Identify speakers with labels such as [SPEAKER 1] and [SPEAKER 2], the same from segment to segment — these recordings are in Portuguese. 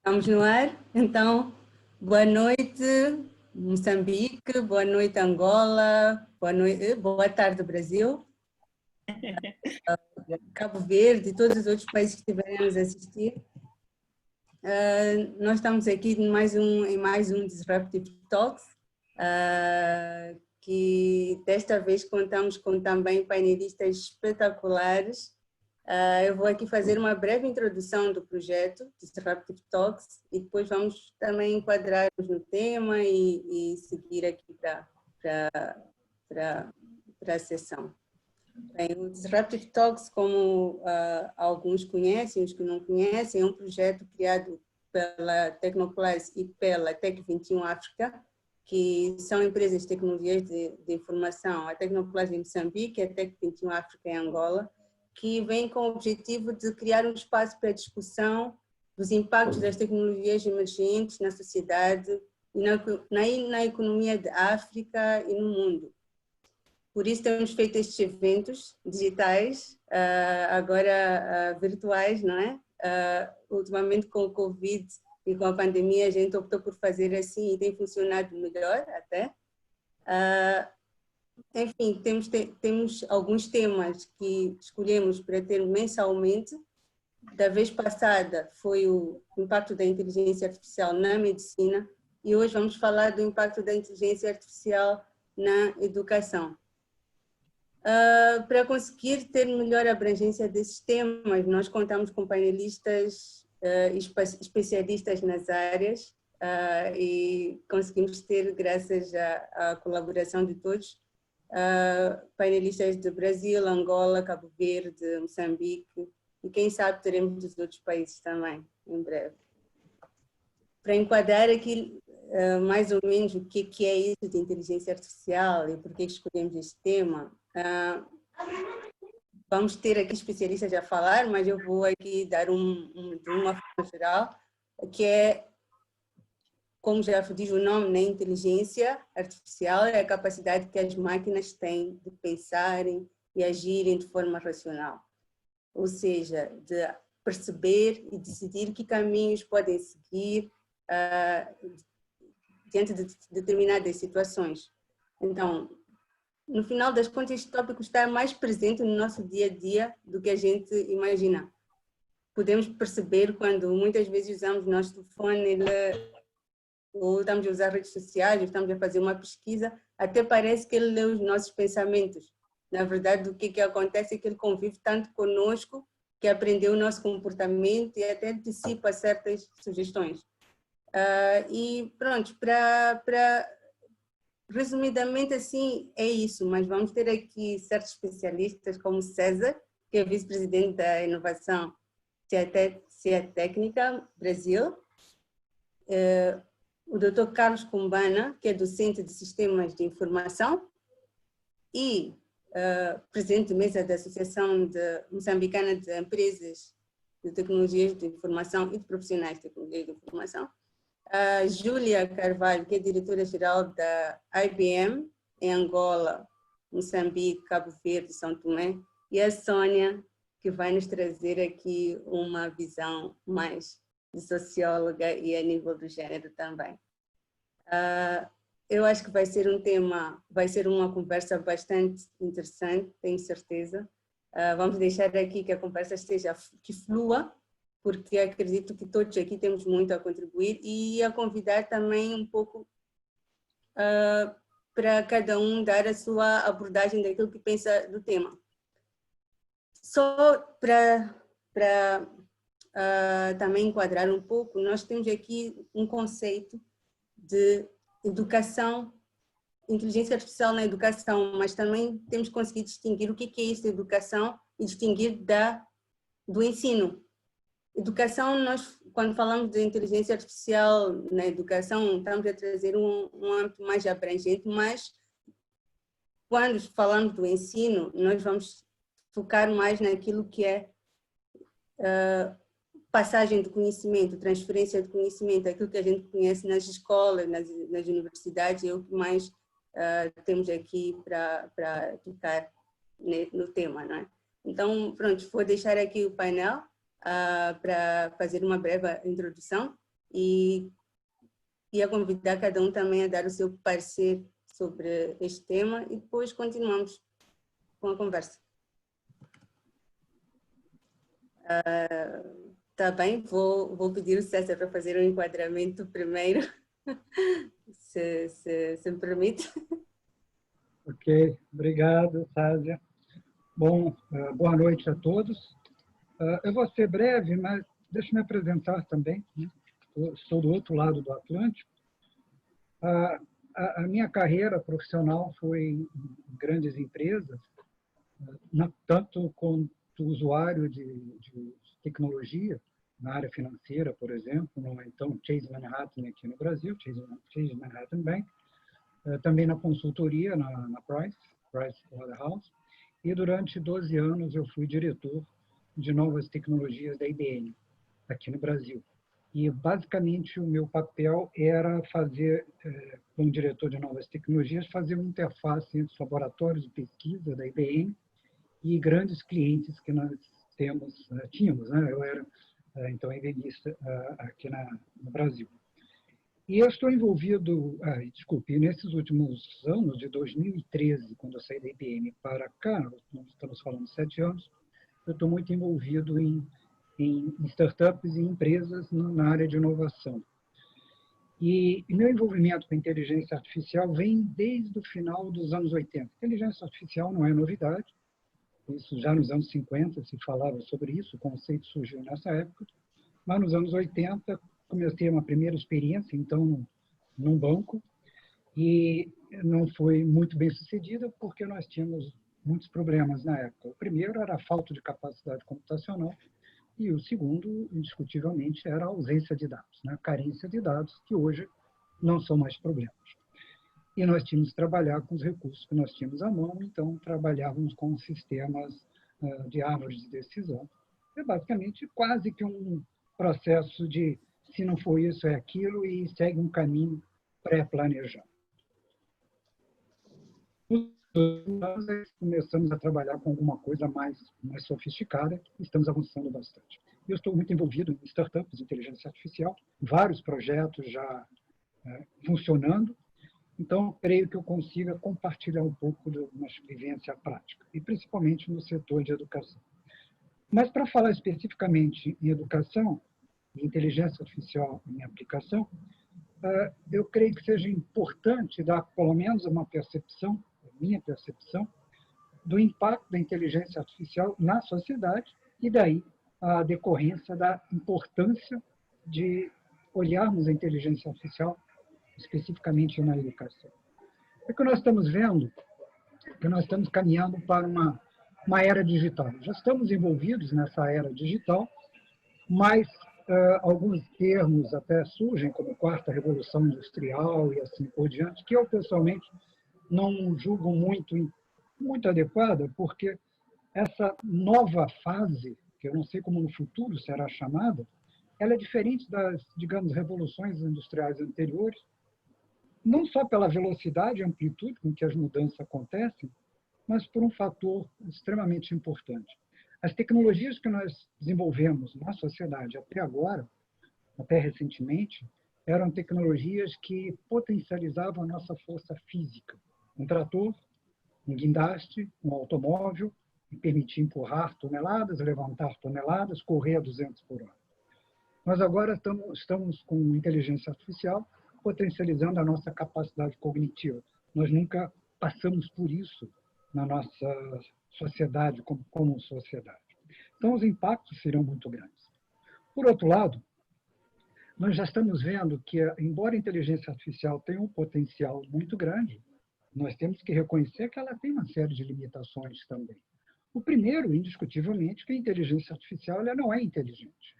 [SPEAKER 1] Estamos no ar, então, boa noite Moçambique, boa noite Angola, boa tarde Brasil, Cabo Verde e todos os outros países que estiverem a nos assistir. Nós estamos aqui em mais um Disruptive Talks, que desta vez contamos com também painelistas espetaculares. Eu vou aqui fazer uma breve introdução do projeto Disruptive Talks e depois vamos também enquadrar-nos no tema e seguir aqui para a sessão. Bem, o Disruptive Talks, como alguns conhecem, os que não conhecem, é um projeto criado pela Tecnoplus e pela Tec21 África, que são empresas de tecnologias de informação, a Tecnoplus em Moçambique e a Tec21 África em Angola, que vem com o objetivo de criar um espaço para a discussão dos impactos das tecnologias emergentes na sociedade e na economia da África e no mundo. Por isso temos feito estes eventos digitais, agora virtuais, não é? Ultimamente com o Covid e com a pandemia a gente optou por fazer assim e tem funcionado melhor até. Enfim, temos alguns temas que escolhemos para ter mensalmente. Da vez passada foi o impacto da inteligência artificial na medicina e hoje vamos falar do impacto da inteligência artificial na educação. Para conseguir ter melhor abrangência desses temas, nós contamos com painelistas especialistas nas áreas e conseguimos ter, graças à colaboração de todos, painelistas do Brasil, Angola, Cabo Verde, Moçambique e quem sabe teremos dos outros países também, em breve. Para enquadrar aqui mais ou menos o que é isso de inteligência artificial e por que escolhemos este tema, vamos ter aqui especialistas a falar, mas eu vou aqui dar de uma forma geral, que é, como já diz o nome, né, inteligência artificial é a capacidade que as máquinas têm de pensarem e agirem de forma racional. Ou seja, de perceber e decidir que caminhos podem seguir diante de determinadas situações. Então, no final das contas, este tópico está mais presente no nosso dia a dia do que a gente imagina. Podemos perceber quando muitas vezes usamos o nosso telefone, ou estamos a usar redes sociais, ou estamos a fazer uma pesquisa, até parece que ele lê os nossos pensamentos. Na verdade, o que acontece é que ele convive tanto conosco que aprendeu o nosso comportamento e até antecipa certas sugestões. E pronto, resumidamente assim é isso, mas vamos ter aqui certos especialistas como César, que é vice-presidente da inovação CIA Técnica Brasil, o Dr. Carlos Cumbana, que é docente de sistemas de informação e presidente de mesa da Associação Moçambicana de Empresas de Tecnologias de Informação e de Profissionais de Tecnologias de Informação. A Júlia Carvalho, que é diretora-geral da IBM em Angola, Moçambique, Cabo Verde, São Tomé, e a Sônia, que vai nos trazer aqui uma visão mais de socióloga e a nível do gênero também. Eu acho que vai ser um tema, vai ser uma conversa bastante interessante, tenho certeza. Vamos deixar aqui que a conversa que flua, porque acredito que todos aqui temos muito a contribuir e a convidar também um pouco para cada um dar a sua abordagem daquilo que pensa do tema. Só para também enquadrar um pouco, nós temos aqui um conceito de educação, inteligência artificial na educação, mas também temos que conseguir distinguir o que é isso de educação e distinguir do ensino. Educação, nós, quando falamos de inteligência artificial na educação, estamos a trazer um âmbito mais abrangente, mas quando falamos do ensino, nós vamos focar mais naquilo que é passagem de conhecimento, transferência de conhecimento, aquilo que a gente conhece nas escolas, nas universidades, é o que mais temos aqui para tocar no tema, não é? Então, pronto, vou deixar aqui o painel para fazer uma breve introdução e a convidar cada um também a dar o seu parecer sobre este tema e depois continuamos com a conversa. Tá bem, vou pedir o César para fazer um enquadramento primeiro, se me permite.
[SPEAKER 2] Ok, obrigado, Sádia. Bom, boa noite a todos. Eu vou ser breve, mas deixa eu me apresentar também, né? Estou do outro lado do Atlântico. A minha carreira profissional foi em grandes empresas, tanto quanto usuário de tecnologia, na área financeira, por exemplo, no então Chase Manhattan aqui no Brasil, Chase Manhattan Bank, também na consultoria, na Price Waterhouse, e durante 12 anos eu fui diretor de novas tecnologias da IBM, aqui no Brasil. E, basicamente, o meu papel era fazer, como diretor de novas tecnologias, fazer uma interface entre os laboratórios de pesquisa da IBM e grandes clientes que nós tínhamos, né? Eu era, então, IBMista aqui no Brasil. E eu estou envolvido, nesses últimos anos, de 2013, quando eu saí da IBM para cá, nós estamos falando de 7 anos, eu estou muito envolvido em startups e empresas na área de inovação. E meu envolvimento com a inteligência artificial vem desde o final dos anos 80. Inteligência artificial não é novidade, isso já nos anos 50 se falava sobre isso, o conceito surgiu nessa época, mas nos anos 80 comecei uma primeira experiência, então, num banco, e não foi muito bem sucedida porque nós tínhamos muitos problemas na época. O primeiro era a falta de capacidade computacional e o segundo, indiscutivelmente, era a ausência de dados, né? A carência de dados, que hoje não são mais problemas. E nós tínhamos que trabalhar com os recursos que nós tínhamos à mão, então trabalhávamos com sistemas de árvores de decisão. É basicamente quase que um processo de se não for isso, é aquilo, e segue um caminho pré-planejado. Nós começamos a trabalhar com alguma coisa mais sofisticada e estamos avançando bastante. Eu estou muito envolvido em startups de inteligência artificial, vários projetos já funcionando, então creio que eu consiga compartilhar um pouco de uma vivência prática, e principalmente no setor de educação. Mas para falar especificamente em educação, em inteligência artificial em aplicação, eu creio que seja importante dar pelo menos uma percepção, minha percepção, do impacto da inteligência artificial na sociedade e daí a decorrência da importância de olharmos a inteligência artificial especificamente na educação. O que nós estamos vendo é que nós estamos caminhando para uma era digital. Já estamos envolvidos nessa era digital, mas alguns termos até surgem, como quarta revolução industrial e assim por diante, que eu pessoalmente não julgo muito adequada, porque essa nova fase, que eu não sei como no futuro será chamada, ela é diferente das, digamos, revoluções industriais anteriores, não só pela velocidade e amplitude com que as mudanças acontecem, mas por um fator extremamente importante. As tecnologias que nós desenvolvemos na sociedade até agora, até recentemente, eram tecnologias que potencializavam a nossa força física. Um trator, um guindaste, um automóvel, que permitia empurrar toneladas, levantar toneladas, correr a 200 por hora. Nós agora estamos com inteligência artificial potencializando a nossa capacidade cognitiva. Nós nunca passamos por isso na nossa sociedade, como sociedade. Então, os impactos serão muito grandes. Por outro lado, nós já estamos vendo que, embora a inteligência artificial tenha um potencial muito grande, nós temos que reconhecer que ela tem uma série de limitações também. O primeiro, indiscutivelmente, que a inteligência artificial ela não é inteligente.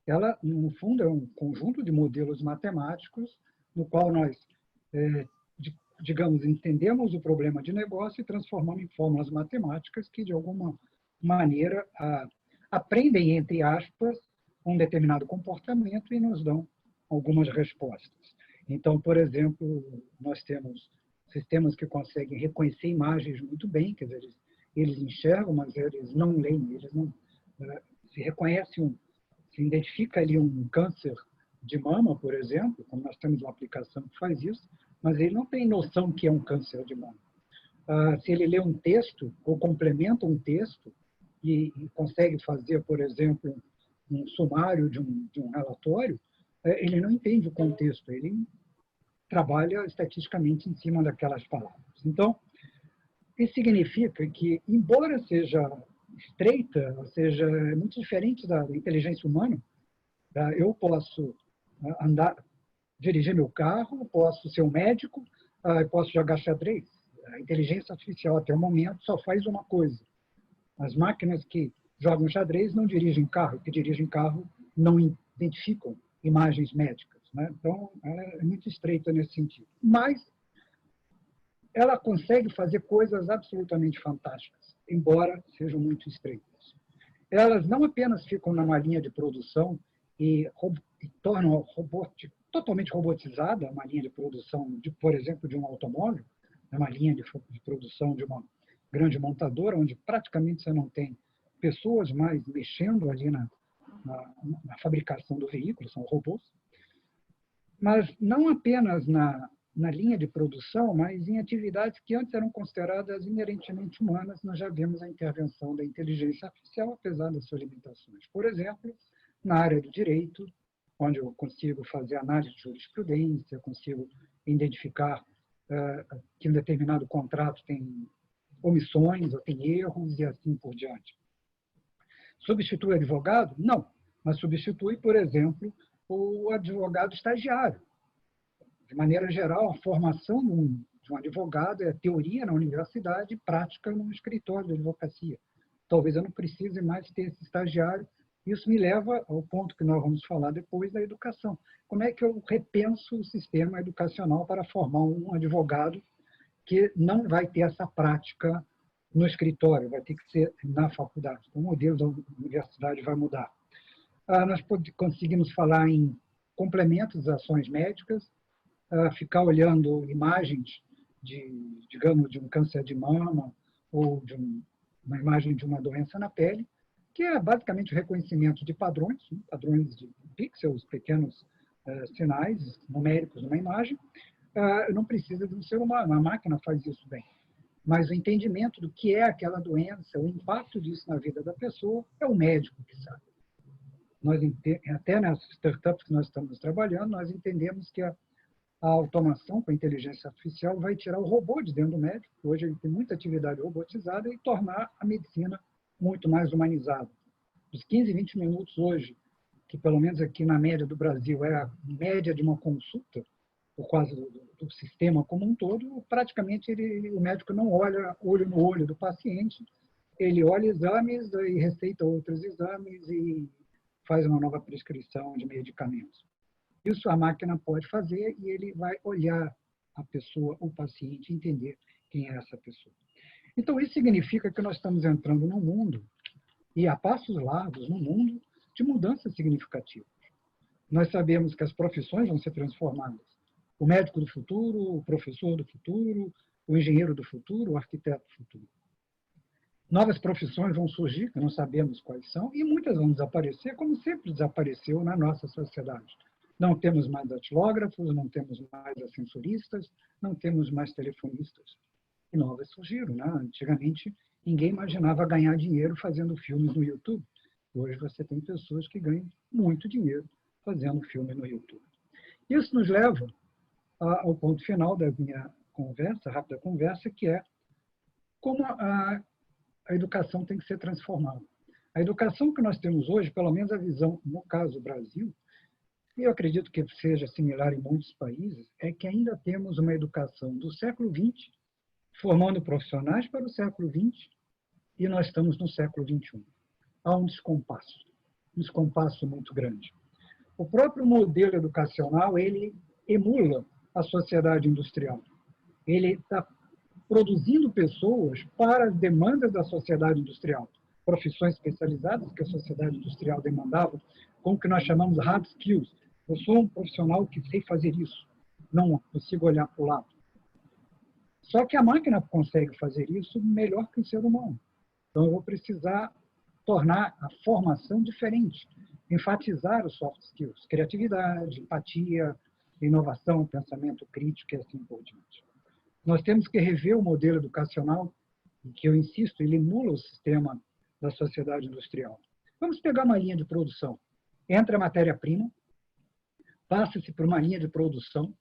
[SPEAKER 2] Ela, no fundo, é um conjunto de modelos matemáticos no qual nós, digamos, entendemos o problema de negócio e transformamos em fórmulas matemáticas que, de alguma maneira, aprendem, entre aspas, um determinado comportamento e nos dão algumas respostas. Então, por exemplo, nós temos sistemas que conseguem reconhecer imagens muito bem, quer dizer, eles enxergam, mas eles não leem, eles não se reconhece se identifica ali um câncer de mama, por exemplo, como nós temos uma aplicação que faz isso, mas ele não tem noção que é um câncer de mama. Se ele lê um texto ou complementa um texto e consegue fazer, por exemplo, um sumário de um relatório, ele não entende o contexto, ele trabalha estatisticamente em cima daquelas palavras. Então, isso significa que, embora seja estreita, ou seja, muito diferente da inteligência humana, eu posso dirigir meu carro, posso ser um médico, posso jogar xadrez. A inteligência artificial, até o momento, só faz uma coisa. As máquinas que jogam xadrez não dirigem carro, que dirigem carro não identificam imagens médicas, né? Então, ela é muito estreita nesse sentido. Mas ela consegue fazer coisas absolutamente fantásticas, embora sejam muito estreitas. Elas não apenas ficam numa linha de produção e tornam totalmente robotizada uma linha de produção, por exemplo, de um automóvel, uma linha de produção de uma grande montadora, onde praticamente você não tem pessoas mais mexendo ali na fabricação do veículo, são robôs. Mas não apenas na linha de produção, mas em atividades que antes eram consideradas inerentemente humanas, nós já vemos a intervenção da inteligência artificial, apesar das suas limitações. Por exemplo, na área do direito, onde eu consigo fazer análise de jurisprudência, consigo identificar que um determinado contrato tem omissões ou tem erros e assim por diante. Substitui o advogado? Não, mas substitui, por exemplo, o advogado estagiário. De maneira geral, a formação de um advogado é teoria na universidade e prática no escritório de advocacia. Talvez eu não precise mais ter esse estagiário. Isso me leva ao ponto que nós vamos falar depois da educação. Como é que eu repenso o sistema educacional para formar um advogado que não vai ter essa prática no escritório, vai ter que ser na faculdade? Então, o modelo da universidade vai mudar. Nós conseguimos falar em complementos às ações médicas, ficar olhando imagens digamos, de um câncer de mama ou de uma imagem de uma doença na pele, que é basicamente o reconhecimento de padrões de pixels, pequenos sinais numéricos numa imagem. Não precisa de um ser humano, a máquina faz isso bem. Mas o entendimento do que é aquela doença, o impacto disso na vida da pessoa, é o médico que sabe. Até nas startups que nós estamos trabalhando, nós entendemos que a automação com a inteligência artificial vai tirar o robô de dentro do médico, que hoje ele tem muita atividade robotizada, e tornar a medicina muito mais humanizada. Os 15, 20 minutos hoje, que pelo menos aqui na média do Brasil é a média de uma consulta, por causa do sistema como um todo, praticamente o médico não olha olho no olho do paciente, ele olha exames e receita outros exames e faz uma nova prescrição de medicamentos. Isso a máquina pode fazer e ele vai olhar a pessoa, o paciente, e entender quem é essa pessoa. Então, isso significa que nós estamos entrando num mundo, e a passos largos, num mundo de mudanças significativas. Nós sabemos que as profissões vão ser transformadas. O médico do futuro, o professor do futuro, o engenheiro do futuro, o arquiteto do futuro. Novas profissões vão surgir, que não sabemos quais são, e muitas vão desaparecer, como sempre desapareceu na nossa sociedade. Não temos mais datilógrafos, não temos mais ascensoristas, não temos mais telefonistas. E novas surgiram, né? Antigamente, ninguém imaginava ganhar dinheiro fazendo filmes no YouTube. Hoje você tem pessoas que ganham muito dinheiro fazendo filme no YouTube. Isso nos leva ao ponto final da minha conversa, rápida conversa, que é como a educação tem que ser transformada. A educação que nós temos hoje, pelo menos a visão, no caso do Brasil, e eu acredito que seja similar em muitos países, é que ainda temos uma educação do século XX, formando profissionais para o século XX, e nós estamos no século XXI. Há um descompasso muito grande. O próprio modelo educacional, ele emula a sociedade industrial. Ele está produzindo pessoas para as demandas da sociedade industrial. Profissões especializadas que a sociedade industrial demandava, como que nós chamamos hard skills. Eu sou um profissional que sei fazer isso, não consigo olhar para o lado. Só que a máquina consegue fazer isso melhor que o ser humano. Então, eu vou precisar tornar a formação diferente. enfatizar os soft skills, criatividade, empatia, inovação, pensamento crítico e assim por diante. Nós temos que rever o modelo educacional, que eu insisto, ele emula o sistema da sociedade industrial. Vamos pegar uma linha de produção. Entra a matéria-prima, passa-se por uma linha de produção.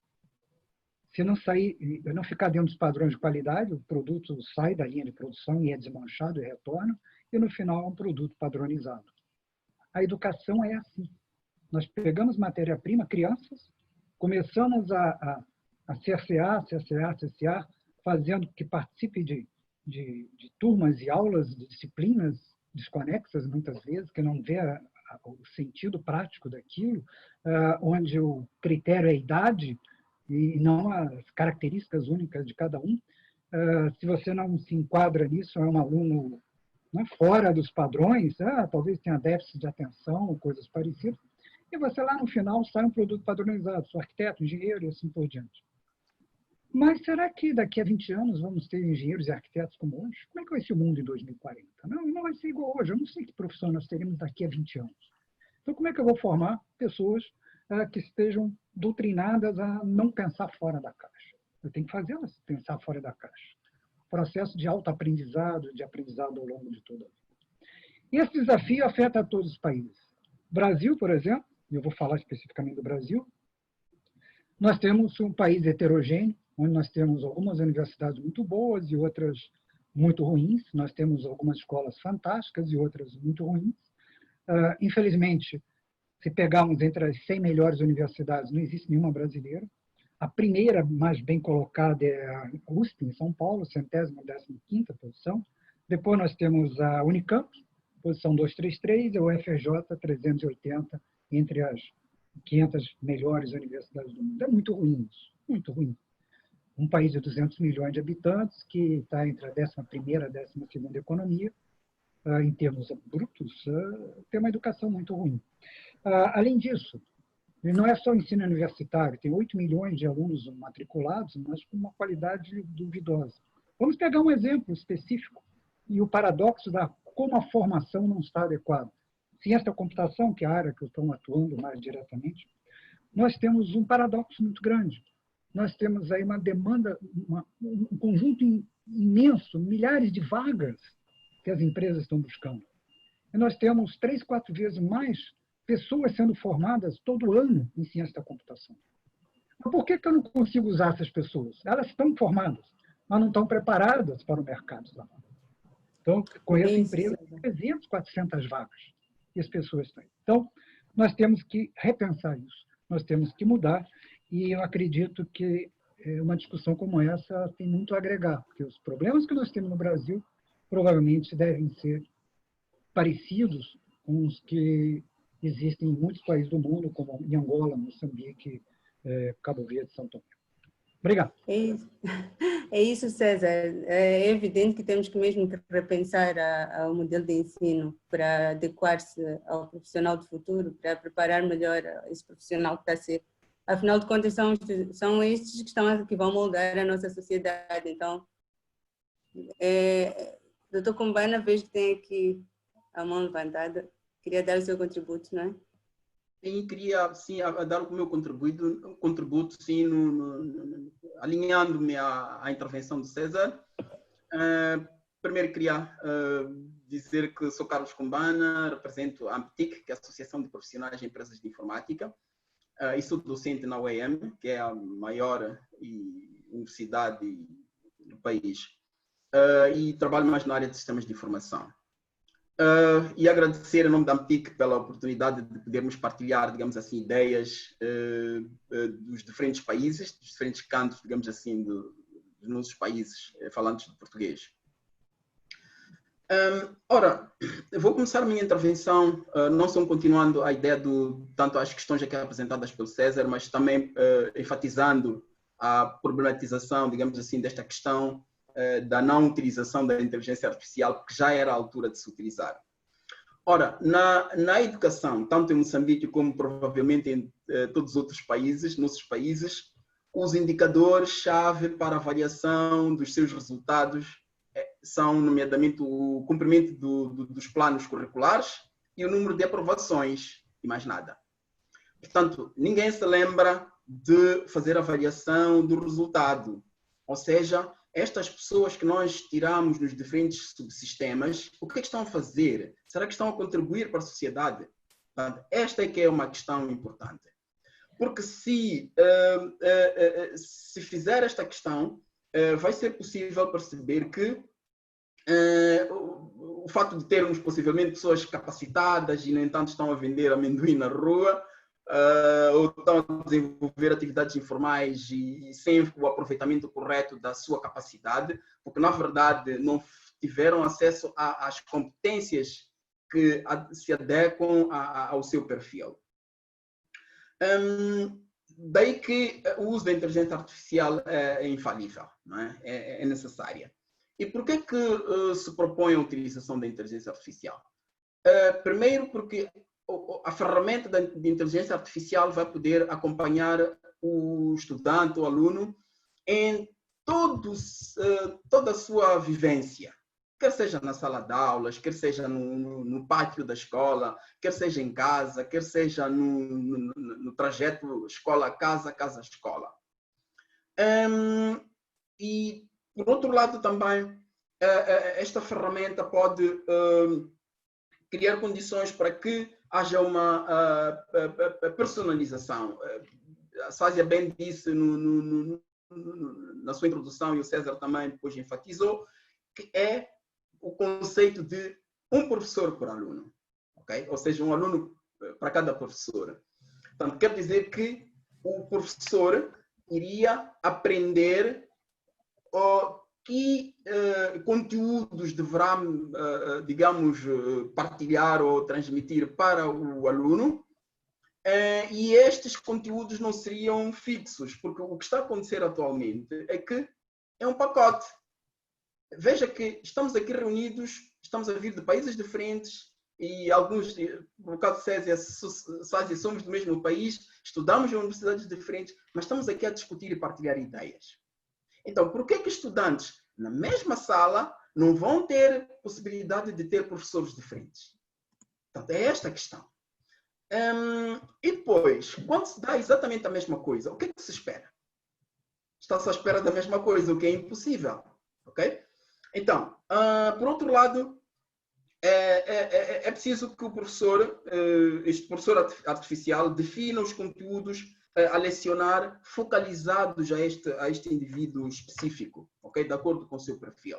[SPEAKER 2] Se não sair, não ficar dentro dos padrões de qualidade, o produto sai da linha de produção e é desmanchado e retorna, e no final é um produto padronizado. A educação é assim. Nós pegamos matéria-prima, crianças, começamos a cercear, fazendo que participe de turmas e aulas, de disciplinas desconexas, muitas vezes, que não vê o sentido prático daquilo, onde o critério é a idade e não as características únicas de cada um. Se você não se enquadra nisso, é um aluno fora dos padrões, talvez tenha déficit de atenção ou coisas parecidas, e você lá no final sai um produto padronizado, sou arquiteto, engenheiro e assim por diante. Mas será que daqui a 20 anos vamos ter engenheiros e arquitetos como hoje? Como é que vai ser o mundo em 2040? Não vai ser igual hoje. Eu não sei que profissão nós teremos daqui a 20 anos. Então, como é que eu vou formar pessoas que estejam doutrinadas a não pensar fora da caixa? Eu tenho que fazê-las pensar fora da caixa. Processo de autoaprendizado, de aprendizado ao longo de toda a vida. E esse desafio afeta a todos os países. Brasil, por exemplo, e eu vou falar especificamente do Brasil, nós temos um país heterogêneo, onde nós temos algumas universidades muito boas e outras muito ruins. Nós temos algumas escolas fantásticas e outras muito ruins. Infelizmente, se pegarmos entre as 100 melhores universidades, não existe nenhuma brasileira. A primeira mais bem colocada é a USP, em São Paulo, 115ª posição. Depois nós temos a Unicamp, posição 233, e a UFRJ, 380, entre as 500 melhores universidades do mundo. É muito ruim isso, muito ruim. Um país de 200 milhões de habitantes, que está entre a 11ª e a 12ª economia, em termos brutos, tem uma educação muito ruim. Além disso, não é só o ensino universitário, tem 8 milhões de alunos matriculados, mas com uma qualidade duvidosa. Vamos pegar um exemplo específico e o paradoxo da como a formação não está adequada. Ciência da computação, que é a área que eu estou atuando mais diretamente, nós temos um paradoxo muito grande. Nós temos aí uma demanda, um conjunto imenso, milhares de vagas que as empresas estão buscando. E nós temos 3, 4 vezes mais pessoas sendo formadas todo ano em ciência da computação. Mas por que eu não consigo usar essas pessoas? Elas estão formadas, mas não estão preparadas para o mercado de trabalho. Então, conheço empresas com 300, 400 vagas e as pessoas estão. Então, nós temos que repensar isso, nós temos que mudar, e eu acredito que uma discussão como essa tem muito a agregar, porque os problemas que nós temos no Brasil provavelmente devem ser parecidos com os que existem em muitos países do mundo, como em Angola, Moçambique, Cabo Verde e São Tomé. Obrigado.
[SPEAKER 1] É isso, César. É evidente que temos que mesmo repensar o modelo de ensino para adequar-se ao profissional do futuro, para preparar melhor esse profissional que está a ser. Afinal de contas, são estes que vão moldar a nossa sociedade. Então, Dr. Kumbana, vejo que tem aqui a mão levantada. Queria dar o seu contributo, não é?
[SPEAKER 3] Sim, queria sim, dar o meu contributo sim, alinhando-me à intervenção do César. Primeiro queria dizer que sou Carlos Kumbana, represento a AMPTIC, que é a Associação de Profissionais de Empresas de Informática, e sou docente na UEM, que é a maior universidade do país, e trabalho mais na área de sistemas de informação. E agradecer em nome da AMPTIC pela oportunidade de podermos partilhar, digamos assim, ideias dos diferentes países, dos diferentes cantos, digamos assim, dos nossos países falantes de português. Ora, eu vou começar a minha intervenção não só continuando a ideia tanto as questões aqui apresentadas pelo César, mas também enfatizando a problematização, digamos assim, desta questão da não utilização da inteligência artificial, porque já era a altura de se utilizar. Ora, na educação, tanto em Moçambique como provavelmente em todos os outros países, nossos países, os indicadores-chave para avaliação dos seus resultados são, nomeadamente, o cumprimento dos planos curriculares e o número de aprovações e mais nada. Portanto, ninguém se lembra de fazer avaliação do resultado. Ou seja, estas pessoas que nós tiramos nos diferentes subsistemas, o que é que estão a fazer? Será que estão a contribuir para a sociedade? Portanto, esta é que é uma questão importante. Porque se fizer esta questão, vai ser possível perceber que o fato de termos possivelmente pessoas capacitadas e, no entanto, estão a vender amendoim na rua, ou estão a desenvolver atividades informais e sem o aproveitamento correto da sua capacidade, porque, na verdade, não tiveram acesso às competências que se adequam ao seu perfil. Daí que o uso da inteligência artificial é infalível, não é? É necessária. E por que se propõe a utilização da inteligência artificial? Primeiro, porque a ferramenta de inteligência artificial vai poder acompanhar o estudante, o aluno, em toda a sua vivência. Quer seja na sala de aulas, quer seja no pátio da escola, quer seja em casa, quer seja no trajeto escola-casa, casa-escola. E, por outro lado, também, esta ferramenta pode criar condições para que haja uma personalização. A Sásia bem disse na sua introdução, e o César também depois enfatizou, que é o conceito de um professor por aluno, okay? Ou seja, um aluno para cada professor. Portanto, quer dizer que o professor iria aprender que conteúdos deverá, digamos, partilhar ou transmitir para o aluno, e estes conteúdos não seriam fixos, porque o que está a acontecer atualmente é que é um pacote. Veja que estamos aqui reunidos, estamos a vir de países diferentes, e alguns, no caso de Césia, somos do mesmo país, estudamos em universidades diferentes, mas estamos aqui a discutir e partilhar ideias. Então, por que estudantes na mesma sala não vão ter possibilidade de ter professores diferentes? Portanto, é esta a questão. E depois, quando se dá exatamente a mesma coisa, o que é que se espera? Está-se à espera da mesma coisa, o que é impossível. Ok? Então, por outro lado, é preciso que o professor, este professor artificial, defina os conteúdos a lecionar focalizados a este indivíduo específico, ok? De acordo com o seu perfil.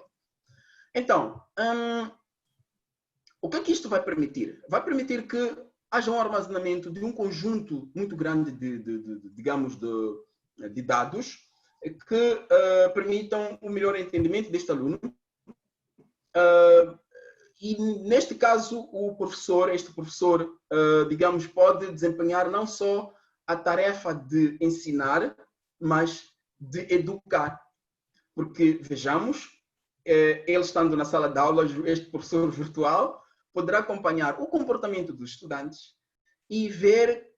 [SPEAKER 3] Então, o que é que isto vai permitir? Vai permitir que haja um armazenamento de um conjunto muito grande digamos, de dados que permitam o melhor entendimento deste aluno. E, neste caso, este professor, digamos, pode desempenhar não só a tarefa de ensinar, mas de educar. Porque, vejamos, ele estando na sala de aulas, este professor virtual poderá acompanhar o comportamento dos estudantes e ver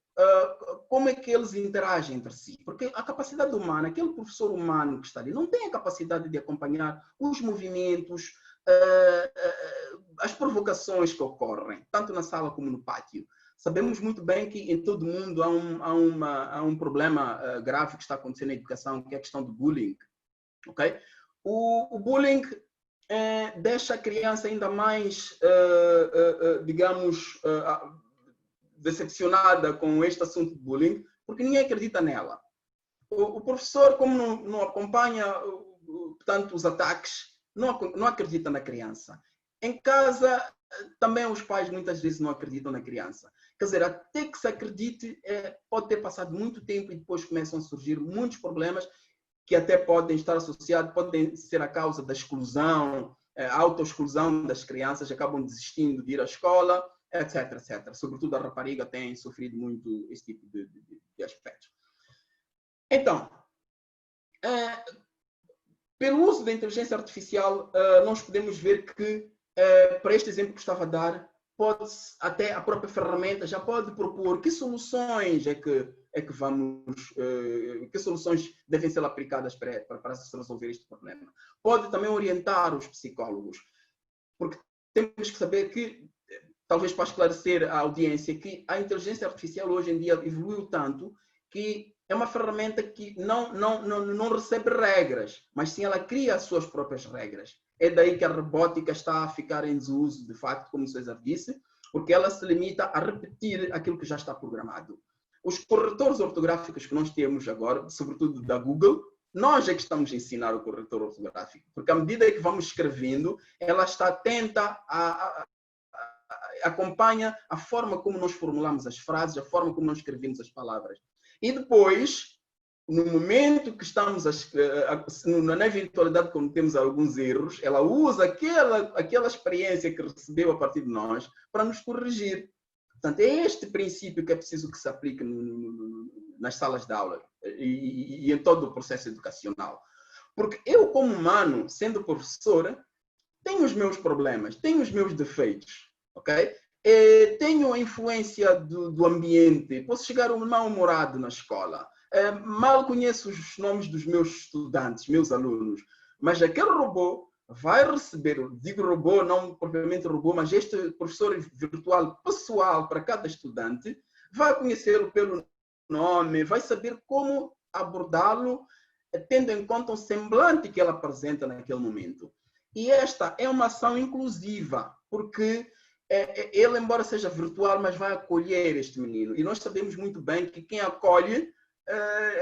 [SPEAKER 3] como é que eles interagem entre si. Porque a capacidade humana, aquele professor humano que está ali, não tem a capacidade de acompanhar os movimentos, as provocações que ocorrem, tanto na sala como no pátio. Sabemos muito bem que em todo o mundo há um problema grave que está acontecendo na educação, que é a questão do bullying. Okay? O bullying deixa a criança ainda mais, digamos, decepcionada com este assunto de bullying, porque ninguém acredita nela. O professor, como não acompanha, portanto, os ataques, não acredita na criança. Em casa, também os pais muitas vezes não acreditam na criança. Quer dizer, até que se acredite, pode ter passado muito tempo e depois começam a surgir muitos problemas que até podem estar associados, podem ser a causa da exclusão, a autoexclusão das crianças, acabam desistindo de ir à escola, etc, etc. Sobretudo a rapariga tem sofrido muito esse tipo de aspectos. Então, pelo uso da inteligência artificial, nós podemos ver que, para este exemplo que estava a dar, pode-se, até a própria ferramenta já pode propor que soluções que soluções devem ser aplicadas para se resolver este problema. Pode também orientar os psicólogos, porque temos que saber que talvez para esclarecer a audiência, que a inteligência artificial hoje em dia evoluiu tanto que é uma ferramenta que não recebe regras, mas sim ela cria as suas próprias regras. É daí que a robótica está a ficar em desuso, de facto, como o César disse, porque ela se limita a repetir aquilo que já está programado. Os corretores ortográficos que nós temos agora, sobretudo da Google, nós é que estamos a ensinar o corretor ortográfico, porque à medida que vamos escrevendo, ela está atenta acompanha a forma como nós formulamos as frases, a forma como nós escrevemos as palavras. E depois, no momento que estamos, na eventualidade quando temos alguns erros, ela usa aquela experiência que recebeu a partir de nós para nos corrigir. Portanto, é este princípio que é preciso que se aplique nas salas de aula e em todo o processo educacional. Porque eu, como humano, sendo professora, tenho os meus problemas, tenho os meus defeitos. Okay? Tenho a influência do ambiente, posso chegar mal-humorado na escola, mal conheço os nomes dos meus estudantes, meus alunos, mas aquele robô vai receber, digo robô, não propriamente robô, mas este professor virtual pessoal para cada estudante, vai conhecê-lo pelo nome, vai saber como abordá-lo, tendo em conta o semblante que ele apresenta naquele momento. E esta é uma ação inclusiva, porque ele, embora seja virtual, mas vai acolher este menino. E nós sabemos muito bem que quem acolhe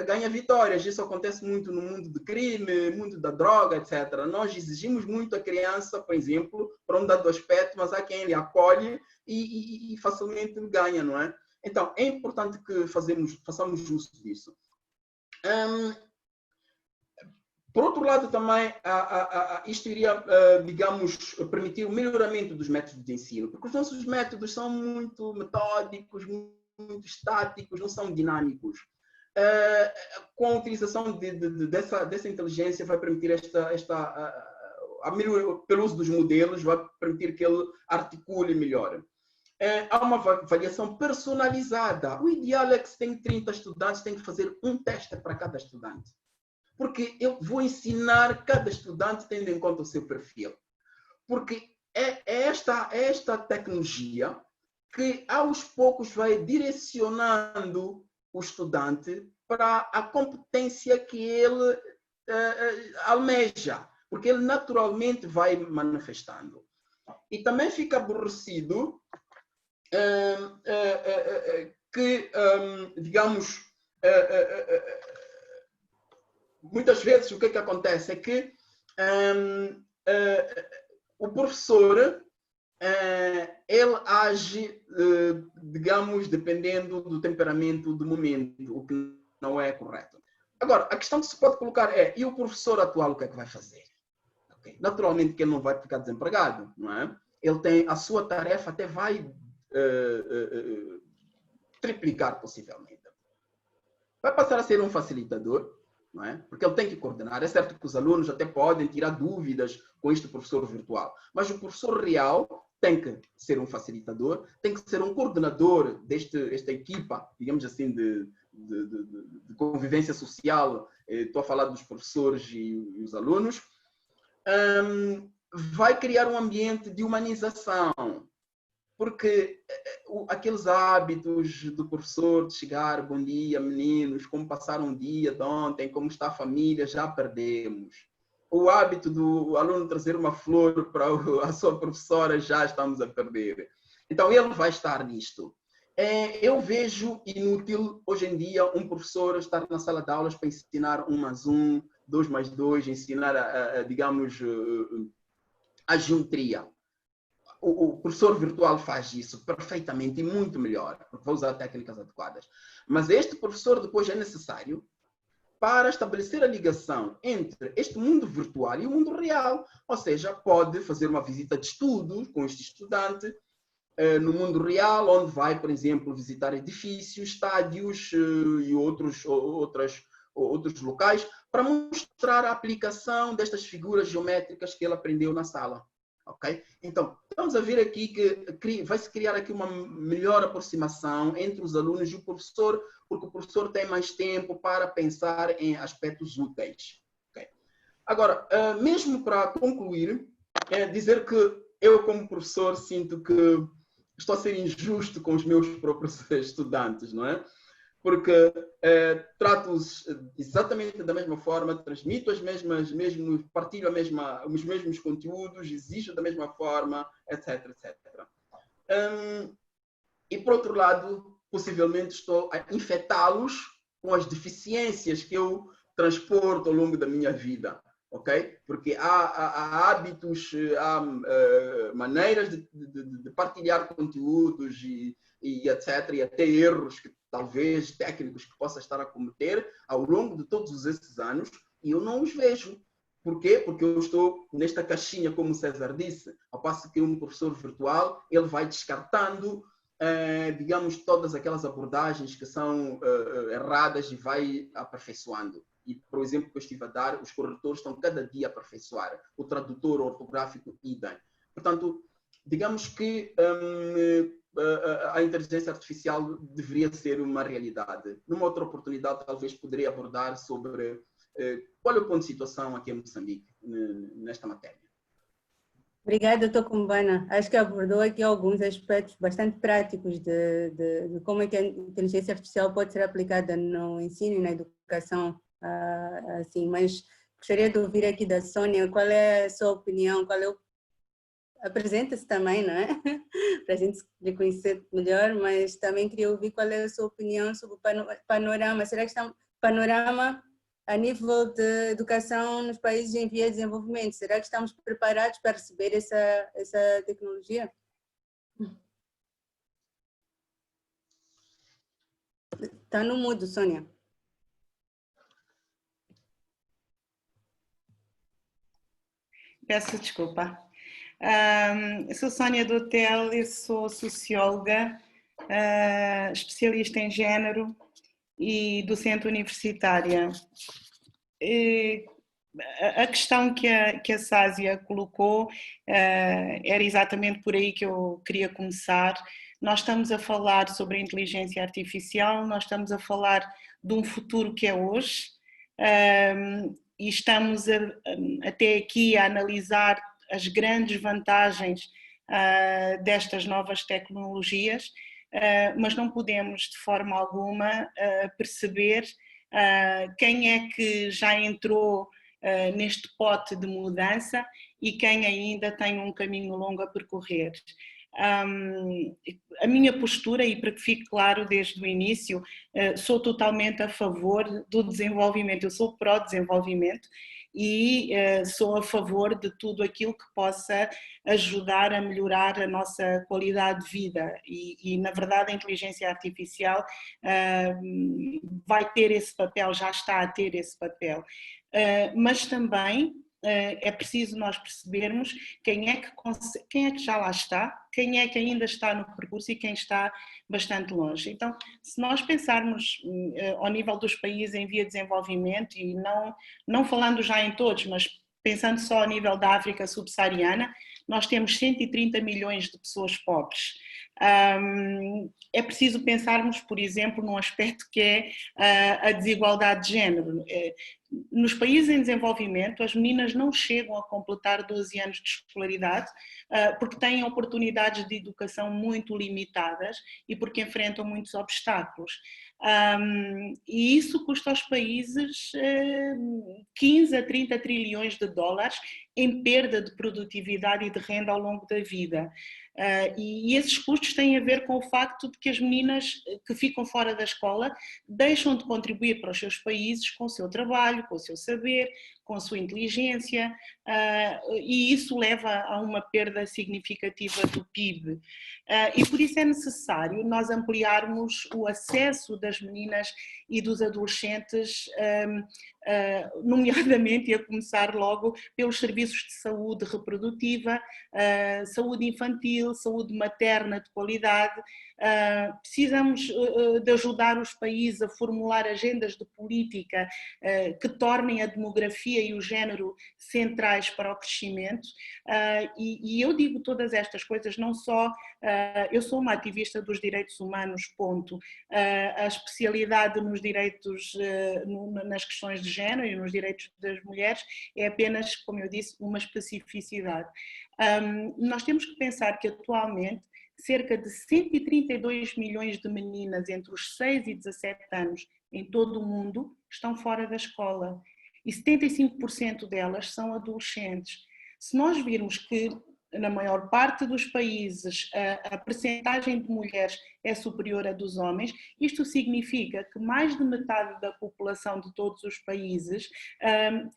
[SPEAKER 3] ganha vitórias. Isso acontece muito no mundo do crime, mundo da droga, etc. Nós exigimos muito a criança, por exemplo, para um dado aspecto, mas há quem ele acolhe e facilmente ganha, não é? Então, é importante que façamos uso disso. Por outro lado, também, isto iria, digamos, permitir o melhoramento dos métodos de ensino, porque os nossos métodos são muito metódicos, muito estáticos, não são dinâmicos. Com a utilização dessa inteligência, vai permitir pelo uso dos modelos, vai permitir que ele articule melhor. Há uma avaliação personalizada. O ideal é que se tem 30 estudantes, tem que fazer um teste para cada estudante. Porque eu vou ensinar cada estudante tendo em conta o seu perfil. Porque é esta tecnologia que, aos poucos, vai direcionando o estudante para a competência que ele almeja. Porque ele naturalmente vai manifestando. E também fica aborrecido que, digamos, muitas vezes o que acontece é que o professor ele age, digamos, dependendo do temperamento do momento, o que não é correto. Agora, a questão que se pode colocar e o professor atual o que é que vai fazer? Okay. Naturalmente que ele não vai ficar desempregado, não é? Ele tem a sua tarefa, até vai triplicar possivelmente. Vai passar a ser um facilitador, não é? Porque ele tem que coordenar. É certo que os alunos até podem tirar dúvidas com este professor virtual, mas o professor real tem que ser um facilitador, tem que ser um coordenador desta equipa, digamos assim, de convivência social. Estou a falar dos professores e os alunos. Vai criar um ambiente de humanização, porque aqueles hábitos do professor de chegar, bom dia meninos, como passaram o dia de ontem, como está a família, já perdemos. O hábito do aluno trazer uma flor para a sua professora, já estamos a perder. Então ele vai estar nisto. Eu vejo inútil hoje em dia um professor estar na sala de aulas para ensinar 1 mais 1, 2 mais 2, ensinar, digamos, a geometria. O professor virtual faz isso perfeitamente e muito melhor, porque vai usar técnicas adequadas. Mas este professor depois é necessário para estabelecer a ligação entre este mundo virtual e o mundo real. Ou seja, pode fazer uma visita de estudo com este estudante no mundo real, onde vai, por exemplo, visitar edifícios, estádios e outros locais, para mostrar a aplicação destas figuras geométricas que ele aprendeu na sala. Okay? Então, estamos a ver aqui que vai-se criar aqui uma melhor aproximação entre os alunos e o professor, porque o professor tem mais tempo para pensar em aspectos úteis. Okay? Agora, mesmo para concluir, dizer que eu, como professor, sinto que estou a ser injusto com os meus próprios estudantes, não é? Porque trato-os exatamente da mesma forma, transmito partilho os mesmos conteúdos, exijo da mesma forma, etc, etc. E por outro lado, possivelmente estou a infectá-los com as deficiências que eu transporto ao longo da minha vida, ok? Porque há hábitos, há maneiras de partilhar conteúdos e etc, e até erros que talvez técnicos que possa estar a cometer ao longo de todos esses anos e eu não os vejo. Por quê? Porque eu estou nesta caixinha, como o César disse, ao passo que um professor virtual, ele vai descartando digamos, todas aquelas abordagens que são erradas e vai aperfeiçoando. E, por exemplo, que eu estive a dar, os corretores estão cada dia a aperfeiçoar. O tradutor ortográfico, idem. Portanto, digamos que a inteligência artificial deveria ser uma realidade. Numa outra oportunidade, talvez poderia abordar sobre qual é o ponto de situação aqui em Moçambique, nesta matéria.
[SPEAKER 1] Obrigada, Dr. Kumbana. Acho que abordou aqui alguns aspectos bastante práticos de como é que a inteligência artificial pode ser aplicada no ensino e na educação, assim, mas gostaria de ouvir aqui da Sônia, qual é a sua opinião, apresenta-se também, não é? Para a gente lhe conhecer melhor, mas também queria ouvir qual é a sua opinião sobre o panorama. Será que está panorama a nível de educação nos países em via de desenvolvimento? Será que estamos preparados para receber essa tecnologia? Está no mudo, Sônia.
[SPEAKER 4] Peço desculpa. Sou Sônia Dotel, eu sou socióloga, especialista em género e docente universitária. A questão que a Sásia colocou era exatamente por aí que eu queria começar. Nós estamos a falar sobre a inteligência artificial, nós estamos a falar de um futuro que é hoje, e estamos até aqui a analisar as grandes vantagens destas novas tecnologias, mas não podemos de forma alguma perceber quem é que já entrou neste pote de mudança e quem ainda tem um caminho longo a percorrer. A minha postura, e para que fique claro desde o início, sou totalmente a favor do desenvolvimento, eu sou pró-desenvolvimento e sou a favor de tudo aquilo que possa ajudar a melhorar a nossa qualidade de vida e na verdade a inteligência artificial vai ter esse papel, já está a ter esse papel, mas também é preciso nós percebermos quem é que já lá está, quem é que ainda está no percurso e quem está bastante longe. Então, se nós pensarmos ao nível dos países em via de desenvolvimento, e não falando já em todos, mas pensando só ao nível da África subsaariana, nós temos 130 milhões de pessoas pobres. É preciso pensarmos, por exemplo, num aspecto que é a desigualdade de género. Nos países em desenvolvimento, as meninas não chegam a completar 12 anos de escolaridade porque têm oportunidades de educação muito limitadas e porque enfrentam muitos obstáculos. E isso custa aos países 15 a 30 trilhões de dólares em perda de produtividade e de renda ao longo da vida. E esses custos têm a ver com o facto de que as meninas que ficam fora da escola deixam de contribuir para os seus países com o seu trabalho, com o seu saber, com a sua inteligência, e isso leva a uma perda significativa do PIB. E por isso é necessário nós ampliarmos o acesso das meninas e dos adolescentes, nomeadamente, e a começar logo pelos serviços de saúde reprodutiva, saúde infantil, saúde materna de qualidade. Precisamos de ajudar os países a formular agendas de política que tornem a demografia e o género centrais para o crescimento, e eu digo todas estas coisas não só, eu sou uma ativista dos direitos humanos, ponto. A especialidade nos direitos, nas questões de género e nos direitos das mulheres é apenas, como eu disse, uma especificidade. Nós temos que pensar que atualmente cerca de 132 milhões de meninas entre os 6 e 17 anos em todo o mundo estão fora da escola e 75% delas são adolescentes. Se nós virmos que na maior parte dos países a percentagem de mulheres é superior à dos homens, isto significa que mais de metade da população de todos os países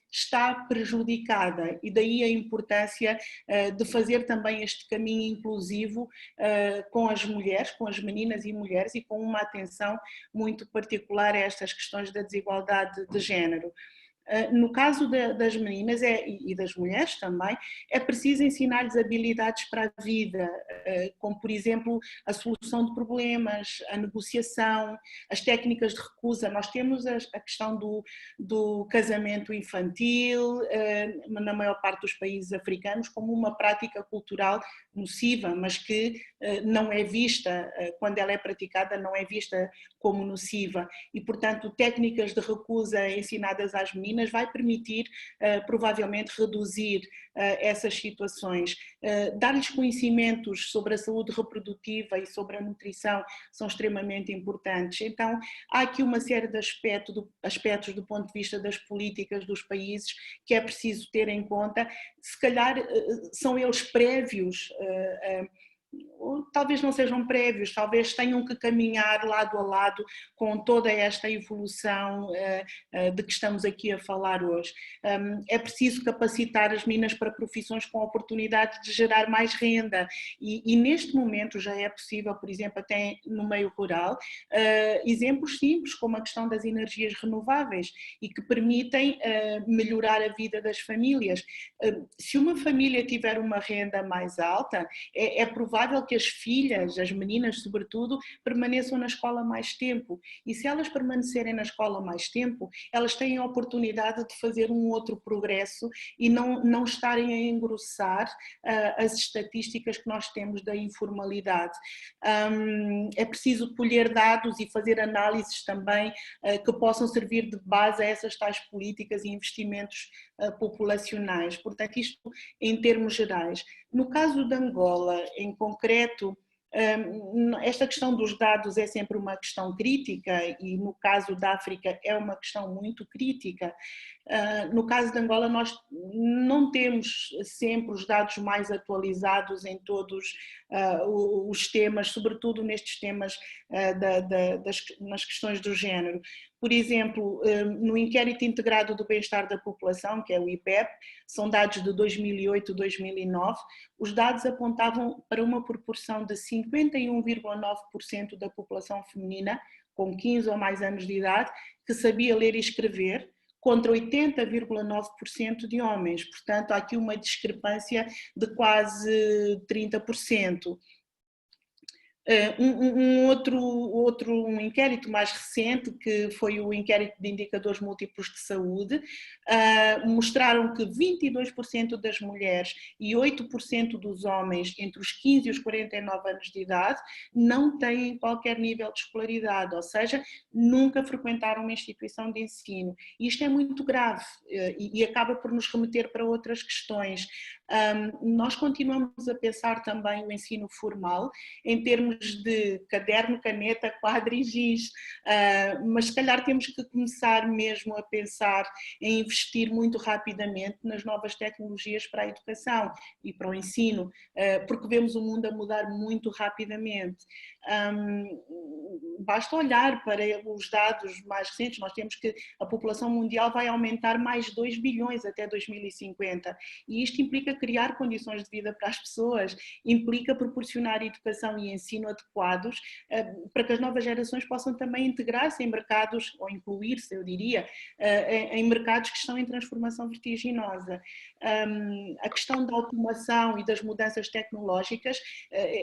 [SPEAKER 4] está prejudicada, e daí a importância de fazer também este caminho inclusivo com as mulheres, com as meninas e mulheres, e com uma atenção muito particular a estas questões da desigualdade de género. No caso das meninas e das mulheres também, é preciso ensinar-lhes habilidades para a vida, como por exemplo a solução de problemas, a negociação, as técnicas de recusa. Nós temos a questão do casamento infantil, na maior parte dos países africanos, como uma prática cultural nociva, mas que não é vista, quando ela é praticada, não é vista como nociva. E, portanto, técnicas de recusa ensinadas às meninas vai permitir, provavelmente, reduzir essas situações. Dar-lhes conhecimentos sobre a saúde reprodutiva e sobre a nutrição são extremamente importantes. Então, há aqui uma série de aspectos do ponto de vista das políticas dos países que é preciso ter em conta. Se calhar são eles prévios, ou talvez não sejam prévios, talvez tenham que caminhar lado a lado com toda esta evolução de que estamos aqui a falar hoje. É preciso capacitar as meninas para profissões com oportunidade de gerar mais renda e neste momento já é possível, por exemplo, até no meio rural, exemplos simples como a questão das energias renováveis e que permitem melhorar a vida das famílias. Se uma família tiver uma renda mais alta, é provável que as filhas, as meninas sobretudo, permaneçam na escola mais tempo, e se elas permanecerem na escola mais tempo, elas têm a oportunidade de fazer um outro progresso e não estarem a engrossar as estatísticas que nós temos da informalidade. É preciso colher dados e fazer análises também que possam servir de base a essas tais políticas e investimentos populacionais. Portanto, isto em termos gerais. No caso de Angola, em concreto, esta questão dos dados é sempre uma questão crítica e no caso da África é uma questão muito crítica. No caso de Angola nós não temos sempre os dados mais atualizados em todos os temas, sobretudo nestes temas nas questões do género. Por exemplo, no Inquérito Integrado do Bem-Estar da População, que é o IPEP, são dados de 2008 e 2009, os dados apontavam para uma proporção de 51,9% da população feminina com 15 ou mais anos de idade que sabia ler e escrever, contra 80,9% de homens. Portanto, há aqui uma discrepância de quase 30%. Um inquérito mais recente, que foi o inquérito de indicadores múltiplos de saúde, mostraram que 22% das mulheres e 8% dos homens entre os 15 e os 49 anos de idade não têm qualquer nível de escolaridade, ou seja, nunca frequentaram uma instituição de ensino. E isto é muito grave e acaba por nos remeter para outras questões. Nós continuamos a pensar também o ensino formal em termos de caderno, caneta, quadro e giz, mas se calhar temos que começar mesmo a pensar em investir muito rapidamente nas novas tecnologias para a educação e para o ensino, porque vemos o mundo a mudar muito rapidamente. Basta olhar para os dados mais recentes, nós temos que a população mundial vai aumentar mais 2 bilhões até 2050 e isto implica criar condições de vida para as pessoas, implica proporcionar educação e ensino adequados para que as novas gerações possam também integrar-se em mercados, ou incluir-se, eu diria, em mercados que estão em transformação vertiginosa. A questão da automação e das mudanças tecnológicas,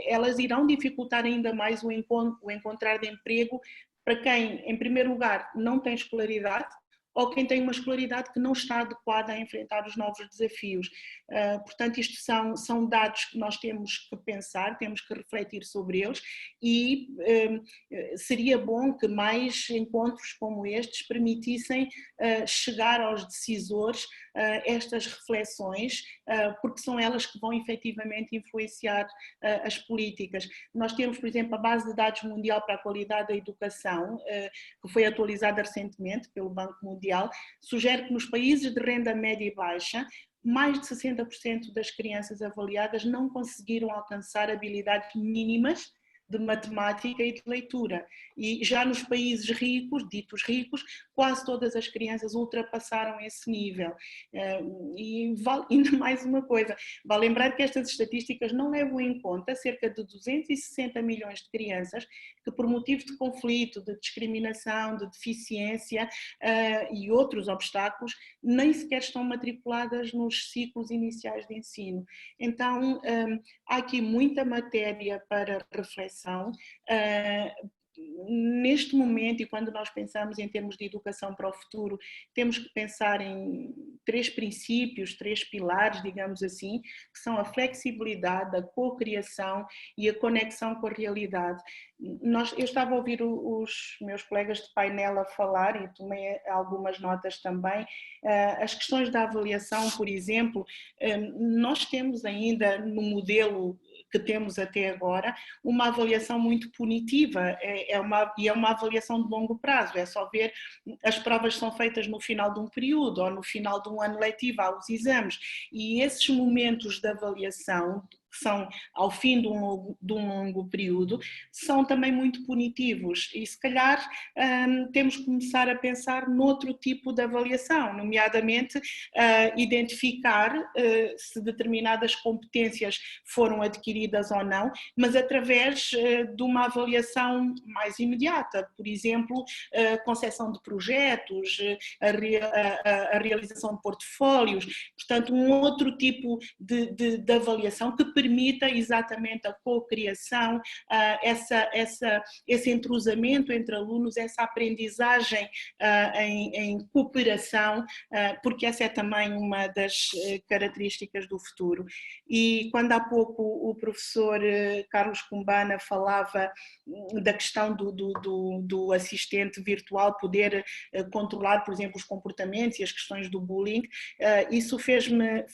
[SPEAKER 4] elas irão dificultar ainda mais o encontrar de emprego para quem, em primeiro lugar, não tem escolaridade, ou quem tem uma escolaridade que não está adequada a enfrentar os novos desafios. Portanto, isto são dados que nós temos que pensar, temos que refletir sobre eles e seria bom que mais encontros como estes permitissem chegar aos decisores estas reflexões, porque são elas que vão efetivamente influenciar as políticas. Nós temos, por exemplo, a base de dados mundial para a qualidade da educação, que foi atualizada recentemente pelo Banco Mundial, sugere que nos países de renda média e baixa, mais de 60% das crianças avaliadas não conseguiram alcançar habilidades mínimas de matemática e de leitura. E já nos países ricos, ditos ricos, quase todas as crianças ultrapassaram esse nível. E vale ainda mais uma coisa, vale lembrar que estas estatísticas não levam em conta cerca de 260 milhões de crianças que, por motivo de conflito, de discriminação, de deficiência e outros obstáculos, nem sequer estão matriculadas nos ciclos iniciais de ensino. Então, há aqui muita matéria para reflexão. Neste momento, e quando nós pensamos em termos de educação para o futuro, temos que pensar em 3 princípios, 3 pilares, digamos assim, que são a flexibilidade, a co-criação e a conexão com a realidade. Eu estava a ouvir os meus colegas de painel a falar e tomei algumas notas também. As questões da avaliação, por exemplo, nós temos ainda no modelo que temos até agora, uma avaliação muito punitiva, é uma avaliação de longo prazo, é só ver, as provas são feitas no final de um período ou no final de um ano letivo, há os exames, e esses momentos de avaliação, que são ao fim de um longo período, são também muito punitivos e se calhar temos que começar a pensar noutro tipo de avaliação, nomeadamente identificar se determinadas competências foram adquiridas ou não, mas através de uma avaliação mais imediata, por exemplo, a concepção de projetos, a realização de portfólios, portanto um outro tipo de avaliação que permita exatamente a co-criação, esse entrosamento entre alunos, essa aprendizagem em cooperação, porque essa é também uma das características do futuro. E quando há pouco o professor Carlos Cumbana falava da questão do assistente virtual poder controlar, por exemplo, os comportamentos e as questões do bullying, isso fez-me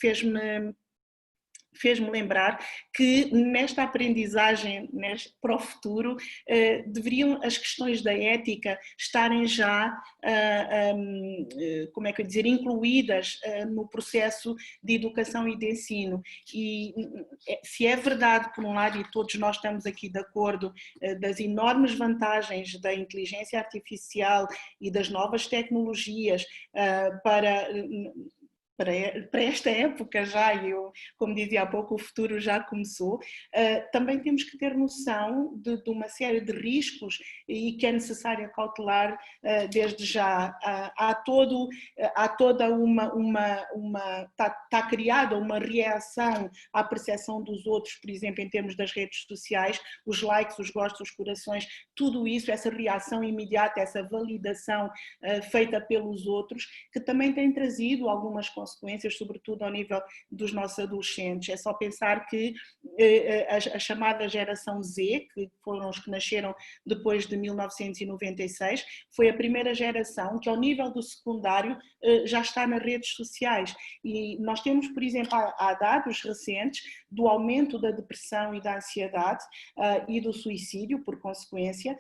[SPEAKER 4] lembrar que nesta aprendizagem para o futuro deveriam as questões da ética estarem já, como é que eu dizer, incluídas no processo de educação e de ensino. E se é verdade, por um lado, e todos nós estamos aqui de acordo, das enormes vantagens da inteligência artificial e das novas tecnologias para esta época já, e eu, como dizia há pouco, o futuro já começou, também temos que ter noção de uma série de riscos e que é necessário cautelar desde já. Está criada uma reação à percepção dos outros, por exemplo, em termos das redes sociais, os likes, os gostos, os corações, tudo isso, essa reação imediata, essa validação feita pelos outros, que também tem trazido algumas consequências, sobretudo ao nível dos nossos adolescentes. É só pensar que a chamada geração Z, que foram os que nasceram depois de 1996, foi a primeira geração que ao nível do secundário já está nas redes sociais. E nós temos, por exemplo, há dados recentes do aumento da depressão e da ansiedade e do suicídio, por consequência,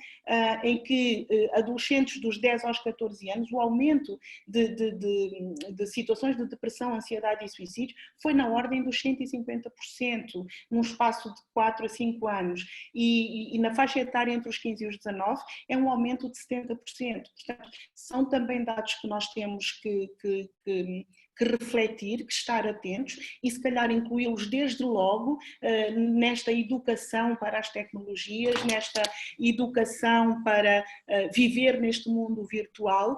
[SPEAKER 4] em que adolescentes dos 10 aos 14 anos, o aumento de situações de depressão, ansiedade e suicídio foi na ordem dos 150%, num espaço de 4 a 5 anos. E na faixa etária entre os 15 e os 19 é um aumento de 70%. Portanto, são também dados que nós temos que refletir, que estar atentos e se calhar incluí-los desde logo nesta educação para as tecnologias, nesta educação para viver neste mundo virtual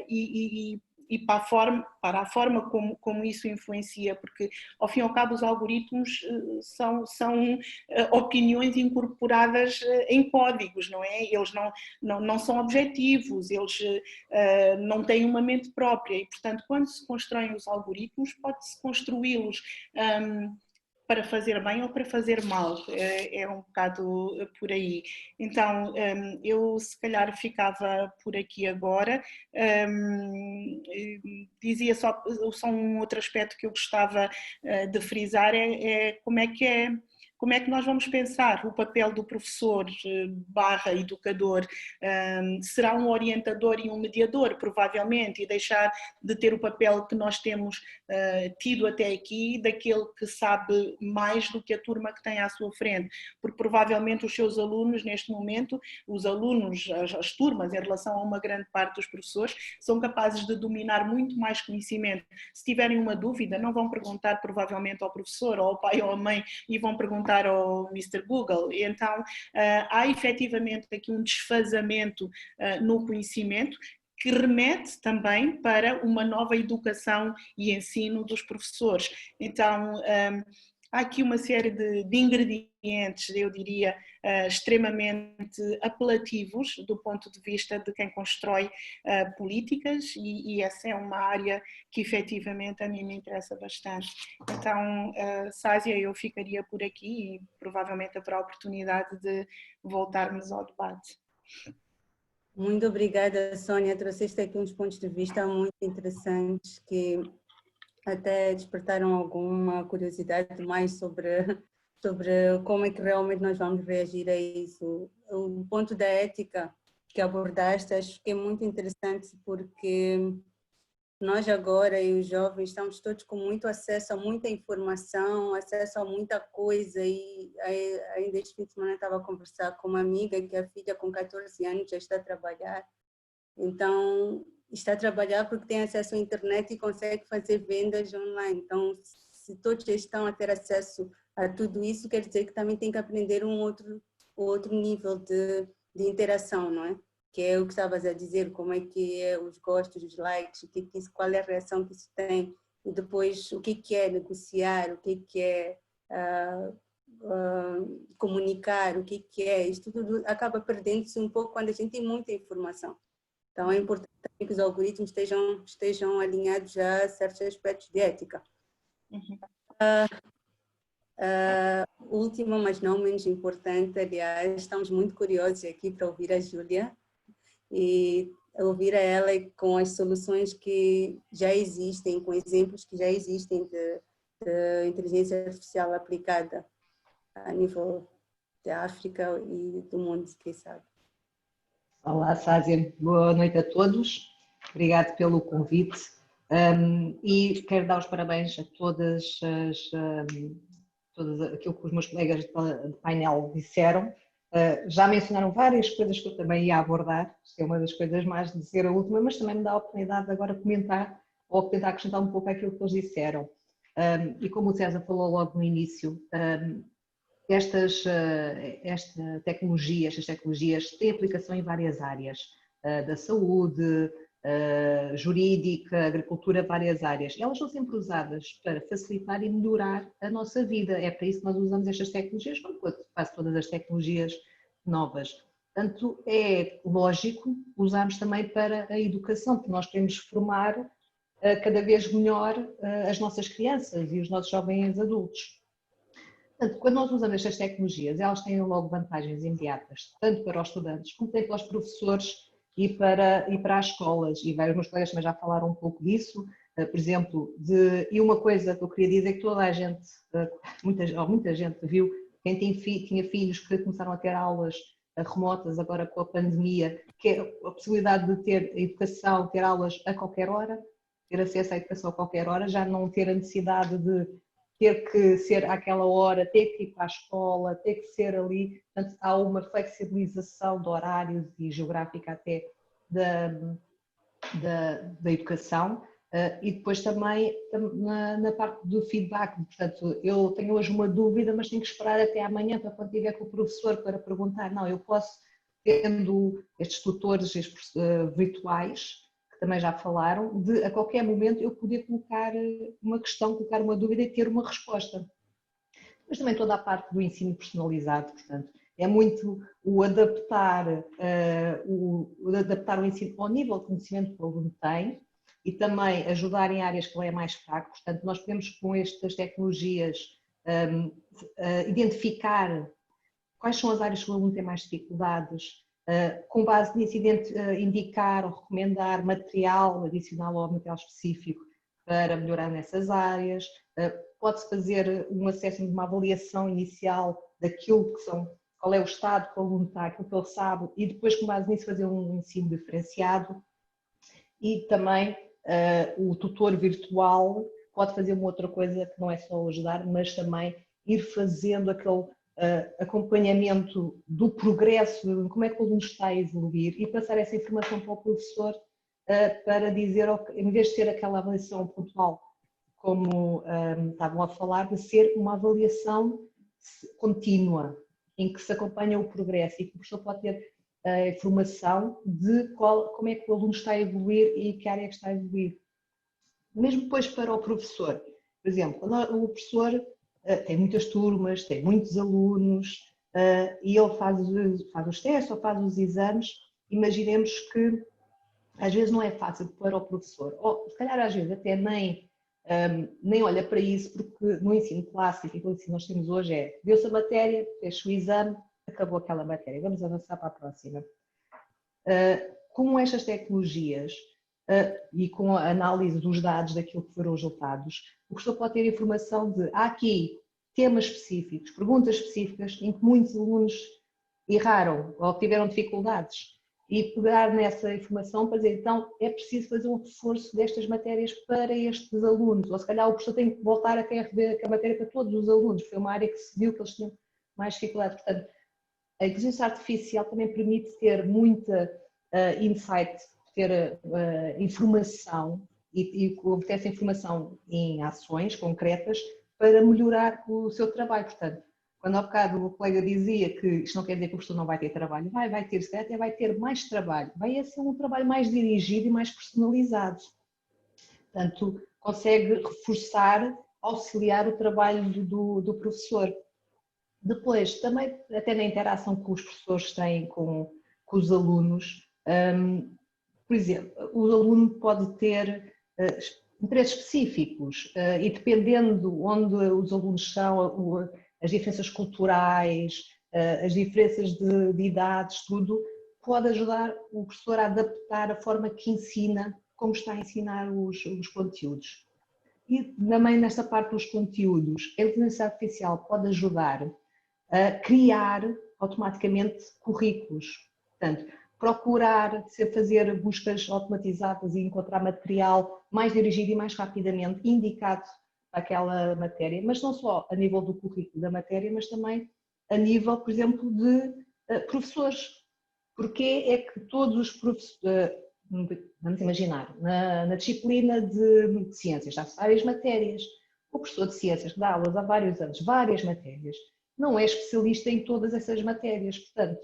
[SPEAKER 4] e para a forma como isso influencia, porque ao fim e ao cabo os algoritmos são opiniões incorporadas em códigos, não é? Eles não são objetivos, eles não têm uma mente própria e, portanto, quando se constroem os algoritmos, pode-se construí-los para fazer bem ou para fazer mal, é um bocado por aí. Então, eu se calhar ficava por aqui agora. Dizia só um outro aspecto que eu gostava de frisar, como é que nós vamos pensar o papel do professor barra educador? Será um orientador e um mediador, provavelmente, e deixar de ter o papel que nós temos tido até aqui, daquele que sabe mais do que a turma que tem à sua frente, porque provavelmente os seus alunos, neste momento, os alunos, as turmas, em relação a uma grande parte dos professores, são capazes de dominar muito mais conhecimento. Se tiverem uma dúvida, não vão perguntar provavelmente ao professor, ou ao pai ou à mãe, e vão perguntar ao Mr. Google. E então há efetivamente aqui um desfazamento no conhecimento, que remete também para uma nova educação e ensino dos professores. Então, há aqui uma série de ingredientes, eu diria, extremamente apelativos do ponto de vista de quem constrói políticas, e essa é uma área que efetivamente a mim me interessa bastante. Então, Sásia, eu ficaria por aqui e provavelmente haverá oportunidade de voltarmos ao debate.
[SPEAKER 1] Muito obrigada, Sónia. Trouxeste aqui uns pontos de vista muito interessantes que até despertaram alguma curiosidade mais sobre como é que realmente nós vamos reagir a isso. O ponto da ética que abordaste, acho que é muito interessante, porque nós agora e os jovens estamos todos com muito acesso a muita informação, acesso a muita coisa, e ainda este fim de semana estava a conversar com uma amiga que a filha com 14 anos já está a trabalhar. Então, está a trabalhar porque tem acesso à internet e consegue fazer vendas online. Então, se todos estão a ter acesso a tudo isso, quer dizer que também tem que aprender um outro nível de interação, não é? Que é o que estavas a dizer, como é que é os gostos, os likes, qual é a reação que isso tem, e depois o que é negociar, o que é comunicar, o que é, isto tudo acaba perdendo-se um pouco quando a gente tem muita informação. Então é importante que os algoritmos estejam alinhados já a certos aspectos de ética. Última, mas não menos importante, aliás, estamos muito curiosos aqui para ouvir a Júlia e ouvir a ela com as soluções que já existem, com exemplos que já existem de inteligência artificial aplicada a nível da África e do mundo, quem sabe.
[SPEAKER 5] Olá, Sásia. Boa noite a todos. Obrigado pelo convite. E quero dar os parabéns a todas aquilo que os meus colegas de painel disseram. Já mencionaram várias coisas que eu também ia abordar. Isto é uma das coisas mais de dizer a última, mas também me dá a oportunidade de agora comentar ou tentar acrescentar um pouco aquilo que eles disseram. E como o César falou logo no início, estas tecnologias têm aplicação em várias áreas, da saúde, jurídica, agricultura, várias áreas. Elas são sempre usadas para facilitar e melhorar a nossa vida. É para isso que nós usamos estas tecnologias, como quase todas as tecnologias novas. Portanto, é lógico usarmos também para a educação, porque nós queremos formar cada vez melhor as nossas crianças e os nossos jovens adultos. Portanto, quando nós usamos estas tecnologias, elas têm logo vantagens imediatas, tanto para os estudantes como também para os professores e para as escolas. E vários meus colegas também já falaram um pouco disso, por exemplo, e uma coisa que eu queria dizer é que toda a gente, muita gente viu, quem tinha filhos que começaram a ter aulas remotas agora com a pandemia, que é a possibilidade de ter educação, ter aulas a qualquer hora, ter acesso à educação a qualquer hora, já não ter a necessidade de ter que ser àquela hora, ter que ir para a escola, ter que ser ali. Portanto, há uma flexibilização de horários e geográfica até da educação. E depois também na parte do feedback. Portanto, eu tenho hoje uma dúvida, mas tenho que esperar até amanhã para quando estiver com o professor para perguntar. Não, eu posso, tendo estes tutores virtuais, que também já falaram, de a qualquer momento eu poder colocar uma questão, colocar uma dúvida e ter uma resposta. Mas também toda a parte do ensino personalizado, portanto, é muito o adaptar o ensino ao nível de conhecimento que o aluno tem e também ajudar em áreas que ele é mais fraco. Portanto, nós podemos com estas tecnologias identificar quais são as áreas que o aluno tem mais dificuldades, com base nisso indicar ou recomendar material adicional ou material específico para melhorar nessas áreas. Pode-se fazer um acesso de uma avaliação inicial daquilo que são, qual é o estado que o aluno está, aquilo que ele sabe, e depois com base nisso fazer um ensino diferenciado. E também o tutor virtual pode fazer uma outra coisa que não é só ajudar, mas também ir fazendo aquele acompanhamento do progresso, de como é que o aluno está a evoluir e passar essa informação para o professor para dizer, em vez de ser aquela avaliação pontual, como estavam a falar, de ser uma avaliação contínua, em que se acompanha o progresso e que o professor pode ter a informação de como é que o aluno está a evoluir e que área é que está a evoluir. Mesmo depois para o professor, por exemplo, quando o professor tem muitas turmas, tem muitos alunos e ele faz os testes ou faz os exames, imaginemos que às vezes não é fácil para o professor, ou se calhar às vezes até nem olha para isso, porque no ensino clássico, aquilo que nós temos hoje é, deu-se a matéria, fez o exame, acabou aquela matéria, vamos avançar para a próxima. Com estas tecnologias e com a análise dos dados daquilo que foram os resultados, o professor pode ter informação de, há aqui temas específicos, perguntas específicas em que muitos alunos erraram ou tiveram dificuldades e pegar nessa informação para dizer, então é preciso fazer um reforço destas matérias para estes alunos, ou se calhar o professor tem que voltar a rever a matéria para todos os alunos, foi uma área que se viu que eles tinham mais dificuldade. Portanto, a inteligência artificial também permite ter muita insight, ter informação e obter essa informação em ações concretas para melhorar o seu trabalho. Portanto, quando há bocado o colega dizia que isto não quer dizer que o professor não vai ter trabalho, vai ter, se calhar até vai ter mais trabalho, vai ser um trabalho mais dirigido e mais personalizado. Portanto, consegue reforçar, auxiliar o trabalho do professor. Depois, também até na interação que os professores têm com os alunos, por exemplo, o aluno pode ter interesses específicos e dependendo onde os alunos estão, as diferenças culturais, as diferenças de idades, tudo, pode ajudar o professor a adaptar a forma que ensina, como está a ensinar os conteúdos. E também nesta parte dos conteúdos, a inteligência artificial pode ajudar a criar automaticamente currículos. Portanto, procurar fazer buscas automatizadas e encontrar material mais dirigido e mais rapidamente indicado para aquela matéria, mas não só a nível do currículo da matéria, mas também a nível, por exemplo, de professores. Porque é que todos os professores, vamos imaginar, na disciplina de ciências, há várias matérias. O professor de ciências que dá aulas há vários anos, várias matérias, não é especialista em todas essas matérias. Portanto,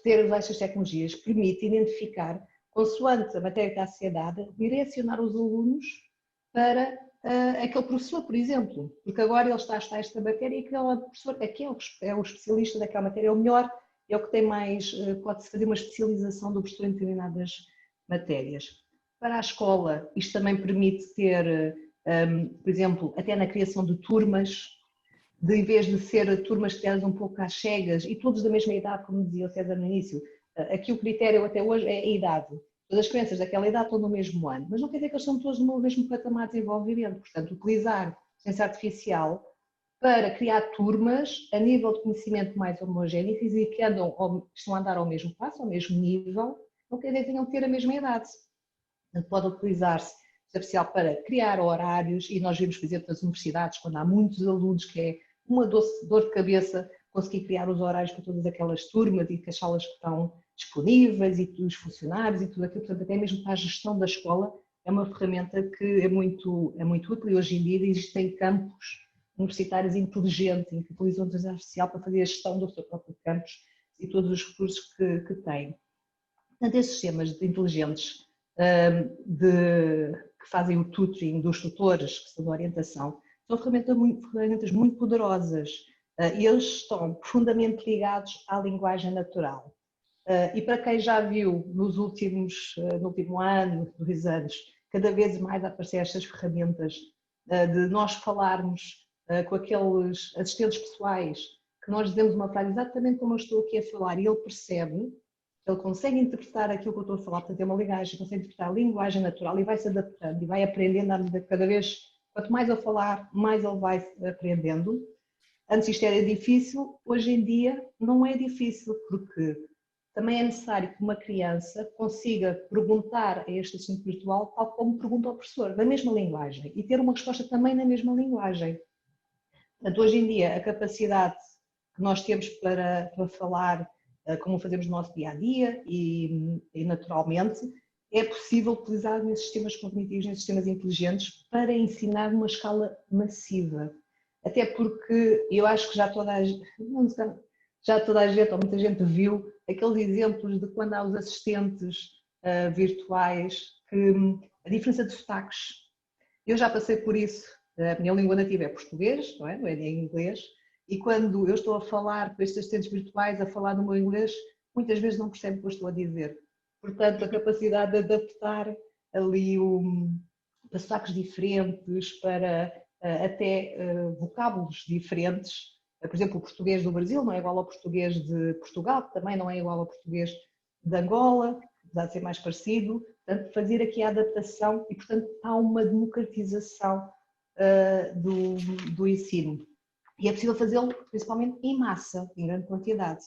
[SPEAKER 5] ter estas tecnologias permite identificar, consoante a matéria que está a ser dada, direcionar os alunos para aquele professor, por exemplo, porque agora ele está a estudar esta matéria e aquele professor é o especialista daquela matéria, é o melhor, é o que tem mais, pode-se fazer uma especialização do professor em determinadas matérias. Para a escola, isto também permite ter, por exemplo, até na criação de turmas, em vez de ser turmas criadas um pouco às cegas e todos da mesma idade, como dizia o César no início, aqui o critério até hoje é a idade. Todas as crianças daquela idade estão no mesmo ano, mas não quer dizer que eles estão todos no mesmo patamar de desenvolvimento. Portanto, utilizar a inteligência artificial para criar turmas a nível de conhecimento mais homogéneos e que estão a andar ao mesmo passo, ao mesmo nível, não quer dizer que tenham que ter a mesma idade. Portanto, pode utilizar-se a artificial para criar horários e nós vemos, por exemplo, nas universidades, quando há muitos alunos, que é uma dor de cabeça conseguir criar os horários para todas aquelas turmas e que as salas que estão disponíveis e os funcionários e tudo aquilo, portanto, até mesmo para a gestão da escola, é uma ferramenta que é muito útil e hoje em dia existem campos universitários inteligentes em que utilizam a inteligência artificial para fazer a gestão do seu próprio campus e todos os recursos que têm. Portanto, esses sistemas inteligentes que fazem o tutoring dos tutores, que são de orientação, são ferramentas muito poderosas e eles estão profundamente ligados à linguagem natural. E para quem já viu no último ano, 2 anos, cada vez mais aparecer estas ferramentas de nós falarmos com aqueles assistentes pessoais, que nós dizemos uma frase exatamente como eu estou aqui a falar e ele percebe, ele consegue interpretar aquilo que eu estou a falar, portanto é uma linguagem, consegue interpretar a linguagem natural e vai se adaptando e vai aprendendo à medida que cada vez, quanto mais eu falar, mais ele vai aprendendo. Antes isto era difícil, hoje em dia não é difícil, porque também é necessário que uma criança consiga perguntar a este assistente virtual tal como pergunta ao professor, na mesma linguagem, e ter uma resposta também na mesma linguagem. Portanto, hoje em dia, a capacidade que nós temos para falar como fazemos no nosso dia-a-dia e naturalmente, é possível utilizar nesses sistemas cognitivos, nesses sistemas inteligentes, para ensinar numa escala massiva. Até porque eu acho que já toda a gente, ou muita gente viu aqueles exemplos de quando há os assistentes virtuais, que a diferença de sotaques. Eu já passei por isso, a minha língua nativa é português, não é em inglês, e quando eu estou a falar com estes assistentes virtuais, a falar no meu inglês, muitas vezes não percebo o que eu estou a dizer. Portanto, a capacidade de adaptar ali para sotaques diferentes, para até vocábulos diferentes. Por exemplo, o português do Brasil não é igual ao português de Portugal, que também não é igual ao português de Angola, apesar de ser mais parecido. Portanto, fazer aqui a adaptação e, portanto, há uma democratização do ensino. E é possível fazê-lo principalmente em massa, em grande quantidade.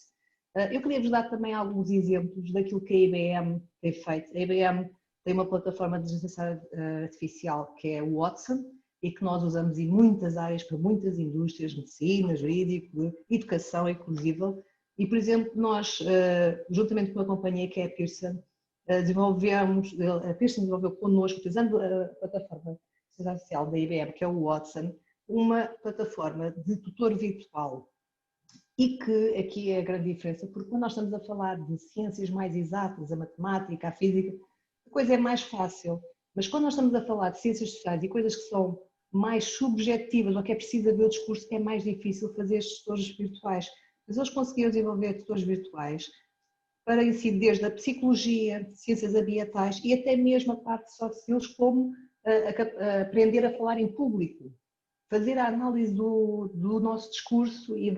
[SPEAKER 5] Eu queria-vos dar também alguns exemplos daquilo que a IBM tem feito. A IBM tem uma plataforma de inteligência artificial que é o Watson e que nós usamos em muitas áreas, para muitas indústrias, medicina, jurídico, educação inclusive. E, por exemplo, nós, juntamente com a companhia que é a Pearson, a Pearson desenvolveu connosco, utilizando a plataforma de inteligência artificial da IBM, que é o Watson, uma plataforma de tutor virtual. E que aqui é a grande diferença, porque quando nós estamos a falar de ciências mais exatas, a matemática, a física, a coisa é mais fácil. Mas quando nós estamos a falar de ciências sociais e coisas que são mais subjetivas, ou que é preciso haver o discurso, que é mais difícil fazer estes tutores virtuais. Mas eles conseguiram desenvolver tutores virtuais para ensinar desde a psicologia, ciências ambientais e até mesmo a parte de soft skills, como aprender a falar em público. Fazer a análise do nosso discurso e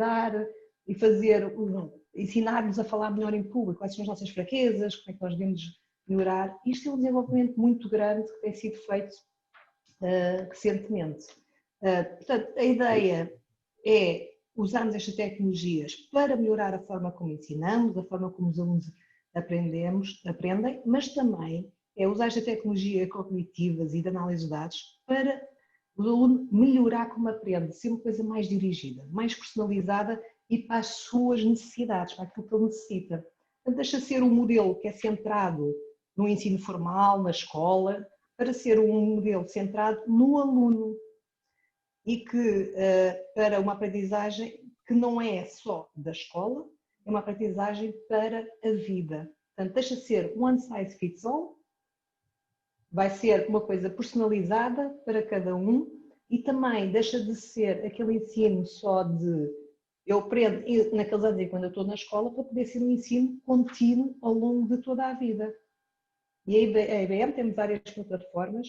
[SPEAKER 5] ensinar-nos a falar melhor em público, quais são as nossas fraquezas, como é que nós devemos melhorar. Isto é um desenvolvimento muito grande que tem sido feito recentemente. Portanto, a ideia é usarmos estas tecnologias para melhorar a forma como ensinamos, a forma como os alunos aprendem, mas também é usar esta tecnologia cognitivas e de análise de dados para o aluno melhorar como aprende, ser uma coisa mais dirigida, mais personalizada e para as suas necessidades, para aquilo que ele necessita. Portanto, deixa de ser um modelo que é centrado no ensino formal, na escola, para ser um modelo centrado no aluno e que para uma aprendizagem que não é só da escola, é uma aprendizagem para a vida. Portanto, deixa de ser one size fits all, vai ser uma coisa personalizada para cada um e também deixa de ser aquele ensino só de eu aprendo naqueles anos quando eu estou na escola para poder ser um ensino contínuo ao longo de toda a vida. E a IBM tem várias plataformas,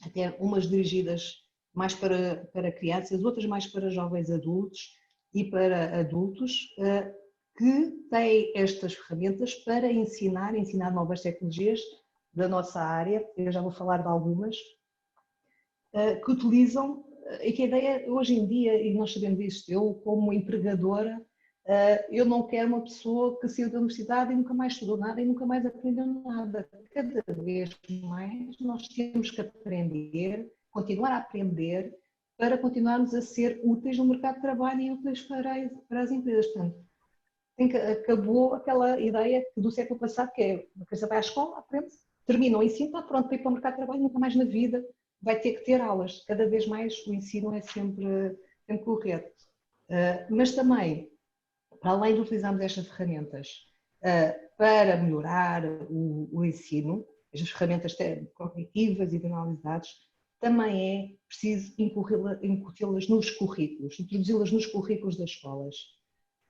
[SPEAKER 5] até umas dirigidas mais para crianças, outras mais para jovens adultos e para adultos, que têm estas ferramentas para ensinar novas tecnologias da nossa área, eu já vou falar de algumas, que utilizam, e que a ideia hoje em dia, e nós sabemos isto, eu como empregadora, eu não quero uma pessoa que saiu da universidade e nunca mais estudou nada e nunca mais aprendeu nada. Cada vez mais nós temos que aprender, continuar a aprender, para continuarmos a ser úteis no mercado de trabalho e úteis para as empresas. Portanto, acabou aquela ideia do século passado, que é a criança vai à escola, aprende, termina o ensino, está pronto para ir para o mercado de trabalho, nunca mais na vida vai ter que ter aulas. Cada vez mais o ensino é sempre correto. Mas também, para além de utilizarmos estas ferramentas para melhorar o ensino, estas ferramentas cognitivas e de análise de dados, também é preciso incuti-las nos currículos, introduzi-las nos currículos das escolas.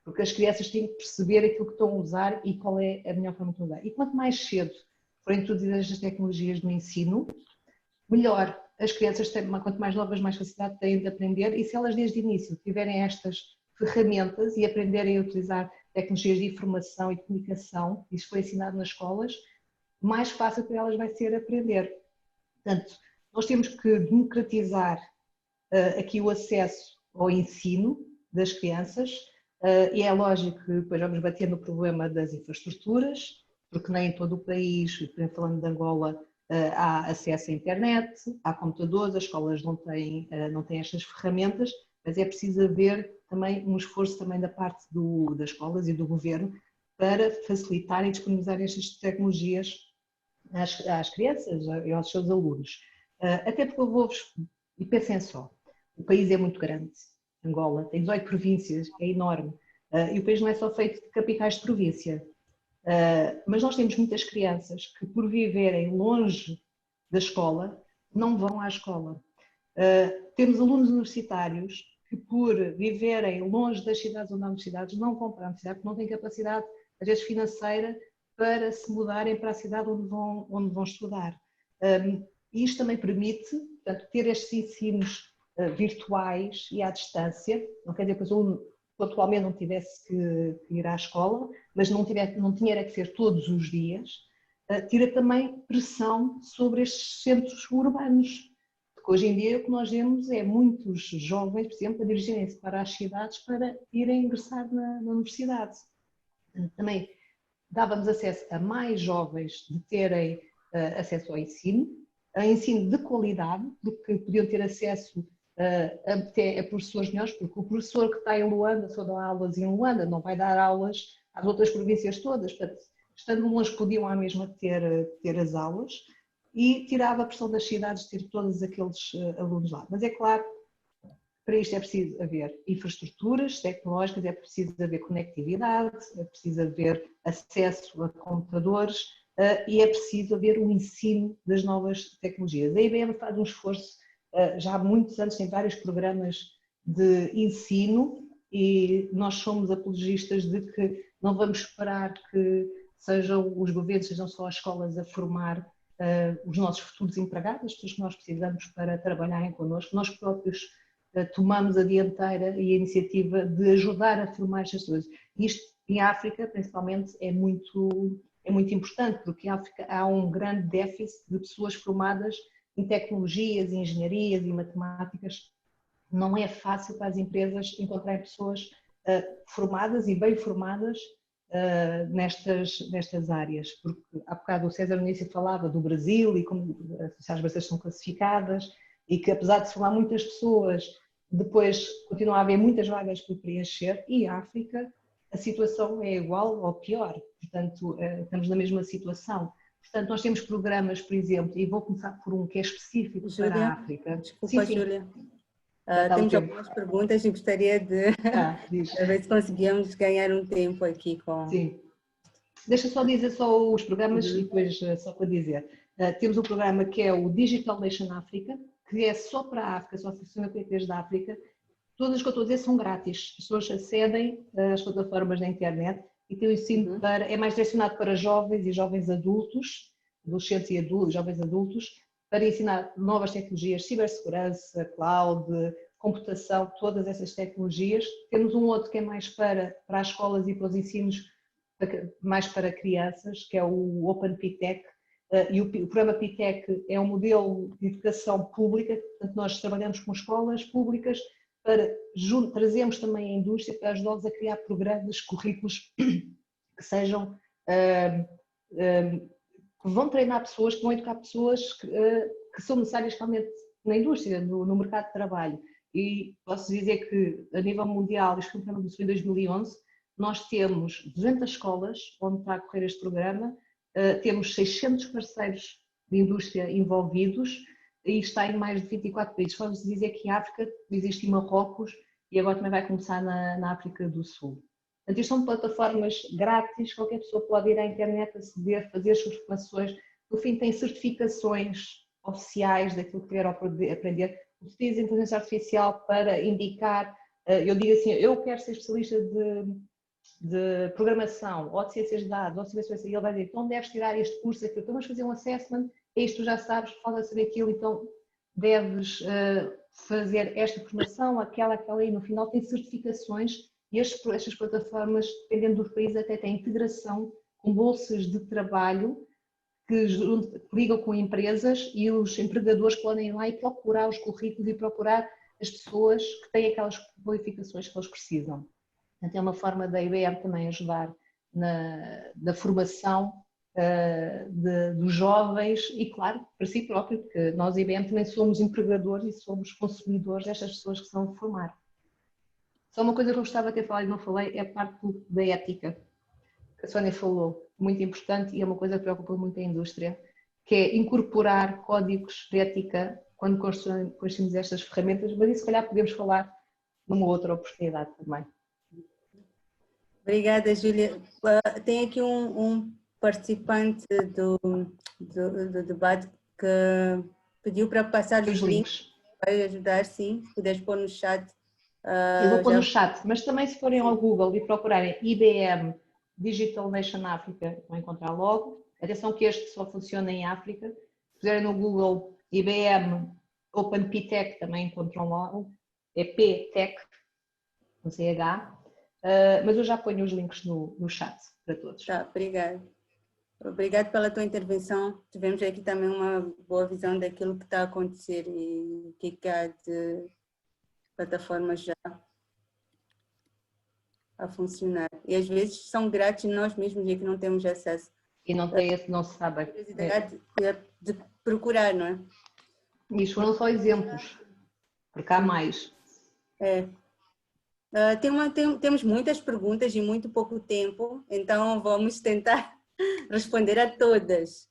[SPEAKER 5] Porque as crianças têm que perceber aquilo que estão a usar e qual é a melhor forma de usar. E quanto mais cedo forem introduzidas as tecnologias no ensino, melhor. as crianças têm, quanto mais novas, mais facilidade têm de aprender, e se elas desde o início tiverem estas ferramentas e aprenderem a utilizar tecnologias de informação e de comunicação, isso foi ensinado nas escolas, mais fácil para elas vai ser aprender. Portanto, nós temos que democratizar aqui o acesso ao ensino das crianças, e é lógico que depois vamos bater no problema das infraestruturas, porque nem em todo o país, falando de Angola, há acesso à internet, há computadores, as escolas não têm estas ferramentas, mas é preciso haver também um esforço também da parte das escolas e do governo para facilitar e disponibilizar estas tecnologias às crianças e aos seus alunos. Até porque eu vou-vos, e pensem só, o país é muito grande, Angola tem 18 províncias, é enorme, e o país não é só feito de capitais de província, mas nós temos muitas crianças que por viverem longe da escola, não vão à escola. Temos alunos universitários que por viverem longe das cidades onde há universidades, não vão para a universidade porque não têm capacidade, às vezes financeira, para se mudarem para a cidade onde vão estudar. E isto também permite, portanto, ter estes ensinos virtuais e à distância, não quer dizer que o aluno atualmente não tivesse que ir à escola, mas não tinha que ser todos os dias, tira também pressão sobre estes centros urbanos, porque hoje em dia o que nós vemos é muitos jovens, por exemplo, a dirigirem-se para as cidades para irem ingressar na universidade. Também dávamos acesso a mais jovens de terem acesso ao ensino, a ensino de qualidade, porque podiam ter acesso até a professores melhores, porque o professor que está em Luanda só dá aulas em Luanda, não vai dar aulas às outras províncias todas, portanto, estando longe podiam à mesma ter as aulas, e tirava a pressão das cidades de ter todos aqueles alunos lá. Mas é claro, para isto é preciso haver infraestruturas tecnológicas, é preciso haver conectividade, é preciso haver acesso a computadores e é preciso haver um ensino das novas tecnologias. A IBM faz um esforço, já há muitos anos tem vários programas de ensino e nós somos apologistas de que não vamos esperar que sejam os governos, sejam só as escolas a formar os nossos futuros empregados, as pessoas que nós precisamos para trabalharem connosco. Nós próprios tomamos a dianteira e a iniciativa de ajudar a formar estas pessoas. Isto em África, principalmente, é muito importante, porque em África há um grande déficit de pessoas formadas em tecnologias, em engenharias e matemáticas. Não é fácil para as empresas encontrarem pessoas formadas e bem formadas nestas áreas, porque há bocado o César no início falava do Brasil e como as brasileiras são classificadas e que apesar de se formar muitas pessoas, depois continua a haver muitas vagas por preencher, e a África a situação é igual ou pior, portanto estamos na mesma situação. Portanto, nós temos programas, por exemplo, e vou começar por um que é específico para a África.
[SPEAKER 1] Desculpa,
[SPEAKER 5] sim.
[SPEAKER 1] Júlia. Temos algumas perguntas e gostaria de ver se conseguimos ganhar um tempo aqui com...
[SPEAKER 5] Sim. Deixa só dizer só os programas e depois só para dizer. Temos um programa que é o Digital Nation África, que é só para a África, só funciona com IPs da África. Todas as que eu estou a dizer são grátis. As pessoas acedem às plataformas da internet e tem o ensino é mais direcionado para jovens e jovens adultos, adolescentes e adultos, jovens adultos, para ensinar novas tecnologias, cibersegurança, cloud, computação, todas essas tecnologias. Temos um outro que é mais para as escolas e para os ensinos, mais para crianças, que é o Open Pitec, e o programa Pitec é um modelo de educação pública, portanto nós trabalhamos com escolas públicas, trazemos também a indústria para ajudá-los a criar programas, currículos que sejam, que vão treinar pessoas, que vão educar pessoas que são necessárias realmente na indústria, no mercado de trabalho. E posso dizer que a nível mundial, isto foi um programa em 2011, nós temos 200 escolas onde está a correr este programa, temos 600 parceiros de indústria envolvidos e está em mais de 24 países. Vamos dizer que em África existe em Marrocos e agora também vai começar na África do Sul. Portanto, isto são plataformas grátis, qualquer pessoa pode ir à internet, aceder, fazer as suas formações. No fim, tem certificações oficiais daquilo que quer aprender. Utiliza a inteligência artificial para indicar, eu digo assim, eu quero ser especialista de programação, ou de ciências de dados, ou de ciências, e ele vai dizer, então deves tirar este curso aqui, então vamos fazer um assessment, isto tu já sabes, pode saber aquilo, então deves fazer esta formação, aquela, e no final tem certificações e estas plataformas, dependendo do país, até têm integração com bolsas de trabalho que ligam com empresas e os empregadores podem ir lá e procurar os currículos e procurar as pessoas que têm aquelas qualificações que eles precisam. Portanto, é uma forma da IBM também ajudar na formação dos jovens e, claro, para si próprio, porque nós, IBM, também somos empregadores e somos consumidores destas pessoas que se vão formar. Só uma coisa que eu gostava de ter falado e não falei é a parte da ética, que a Sónia falou, muito importante e é uma coisa que preocupa muito a indústria, que é incorporar códigos de ética quando construímos estas ferramentas, mas isso, se calhar, podemos falar numa outra oportunidade também.
[SPEAKER 1] Obrigada, Júlia. Tem aqui um participante do debate que pediu para passar os links. Vai ajudar, sim, se puderes pôr no chat.
[SPEAKER 5] Eu vou pôr no chat, mas também se forem ao Google e procurarem IBM Digital Nation África, vão encontrar logo. Atenção que este só funciona em África. Se fizerem no Google IBM Open PTech, também encontram logo. É PTech, com CH. Mas eu já ponho os links no chat para todos.
[SPEAKER 1] Tá, obrigada. Obrigado pela tua intervenção. Tivemos aqui também uma boa visão daquilo que está a acontecer e o que há de plataformas já a funcionar. E às vezes são grátis, nós mesmos é que não temos acesso.
[SPEAKER 5] E não tem esse, não se sabe.
[SPEAKER 1] A curiosidade de procurar, não é?
[SPEAKER 5] Isto foram só exemplos, porque há mais.
[SPEAKER 1] Temos muitas perguntas e muito pouco tempo, então vamos tentar responder a todas.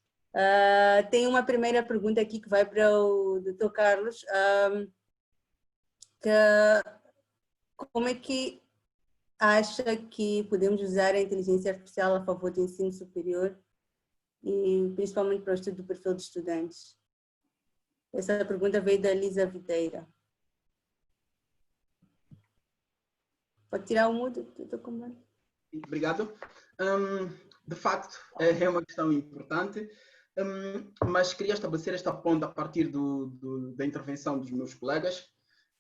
[SPEAKER 1] Tem uma primeira pergunta aqui que vai para o Dr. Carlos, como é que acha que podemos usar a inteligência artificial a favor do ensino superior e principalmente para o estudo do perfil de estudantes? Essa pergunta veio da Elisa Videira. Pode tirar o mudo do comando.
[SPEAKER 3] Obrigado. De facto, é uma questão importante, mas queria estabelecer esta ponta a partir da intervenção dos meus colegas.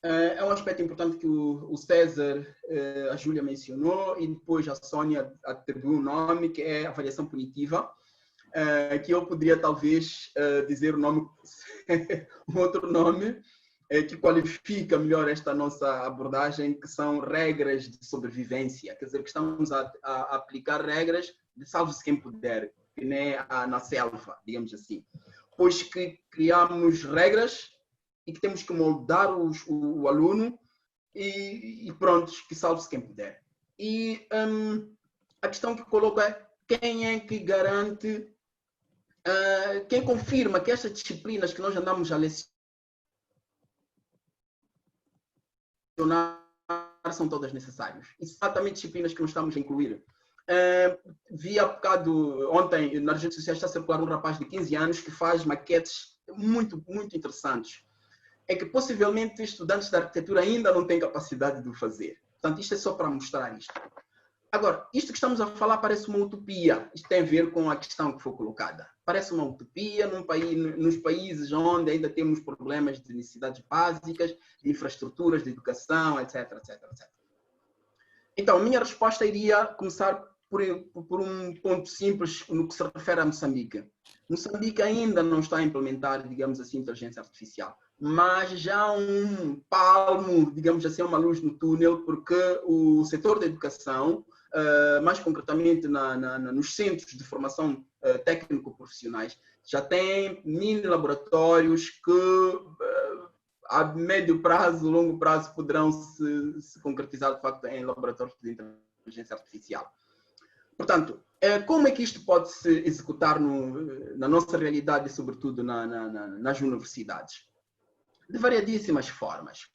[SPEAKER 3] É um aspecto importante que o César, a Júlia mencionou e depois a Sónia atribuiu um nome, que é avaliação punitiva, que eu poderia talvez dizer um outro nome, que qualifica melhor esta nossa abordagem, que são regras de sobrevivência. Quer dizer, que estamos a aplicar regras de salve-se quem puder, que nem na selva, digamos assim. Pois que criamos regras e que temos que moldar o aluno e pronto, que salve-se quem puder. E a questão que coloco é quem é que garante, quem confirma que estas disciplinas que nós andamos a lecionar são todas necessárias. Exatamente disciplinas que nós estamos a incluir. Vi há bocado, ontem, nas redes sociais está a circular um rapaz de 15 anos que faz maquetes muito, muito interessantes. É que possivelmente estudantes de arquitetura ainda não têm capacidade de o fazer. Portanto, isto é só para mostrar isto. Agora, isto que estamos a falar parece uma utopia. Isto tem a ver com a questão que foi colocada. Parece uma utopia nos países onde ainda temos problemas de necessidades básicas, de infraestruturas, de educação, etc, etc, etc. Então, a minha resposta iria começar por um ponto simples no que se refere a Moçambique. Moçambique ainda não está a implementar, digamos assim, inteligência artificial, mas já um palmo, digamos assim, uma luz no túnel, porque o setor da educação, mais concretamente nos centros de formação técnico-profissionais, já tem mini laboratórios que a médio prazo, longo prazo, poderão se concretizar de facto em laboratórios de inteligência artificial. Portanto, como é que isto pode se executar na nossa realidade e sobretudo nas universidades? De variedíssimas formas.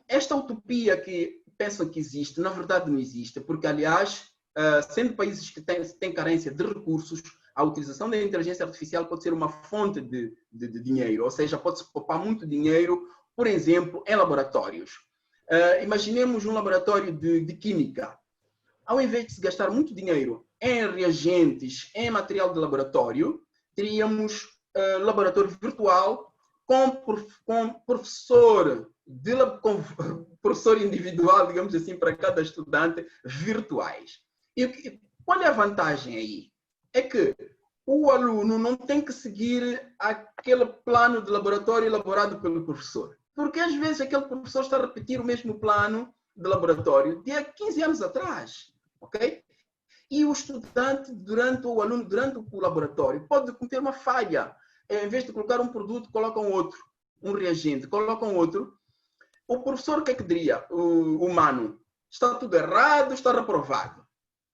[SPEAKER 3] Esta utopia que pensam que existe, na verdade não existe, porque, aliás, sendo países que têm carência de recursos, a utilização da inteligência artificial pode ser uma fonte de dinheiro, ou seja, pode-se poupar muito dinheiro, por exemplo, em laboratórios. Imaginemos um laboratório de química. Ao invés de se gastar muito dinheiro em reagentes, em material de laboratório, teríamos laboratório virtual com professor individual, digamos assim, para cada estudante, virtuais. E qual é a vantagem aí? É que o aluno não tem que seguir aquele plano de laboratório elaborado pelo professor. Porque às vezes aquele professor está a repetir o mesmo plano de laboratório de há 15 anos atrás. Ok? E o estudante, durante o laboratório, pode cometer uma falha. Em vez de colocar um produto, coloca um outro. Um reagente, coloca um outro. O professor, o que é que diria? O humano, está tudo errado, está reprovado.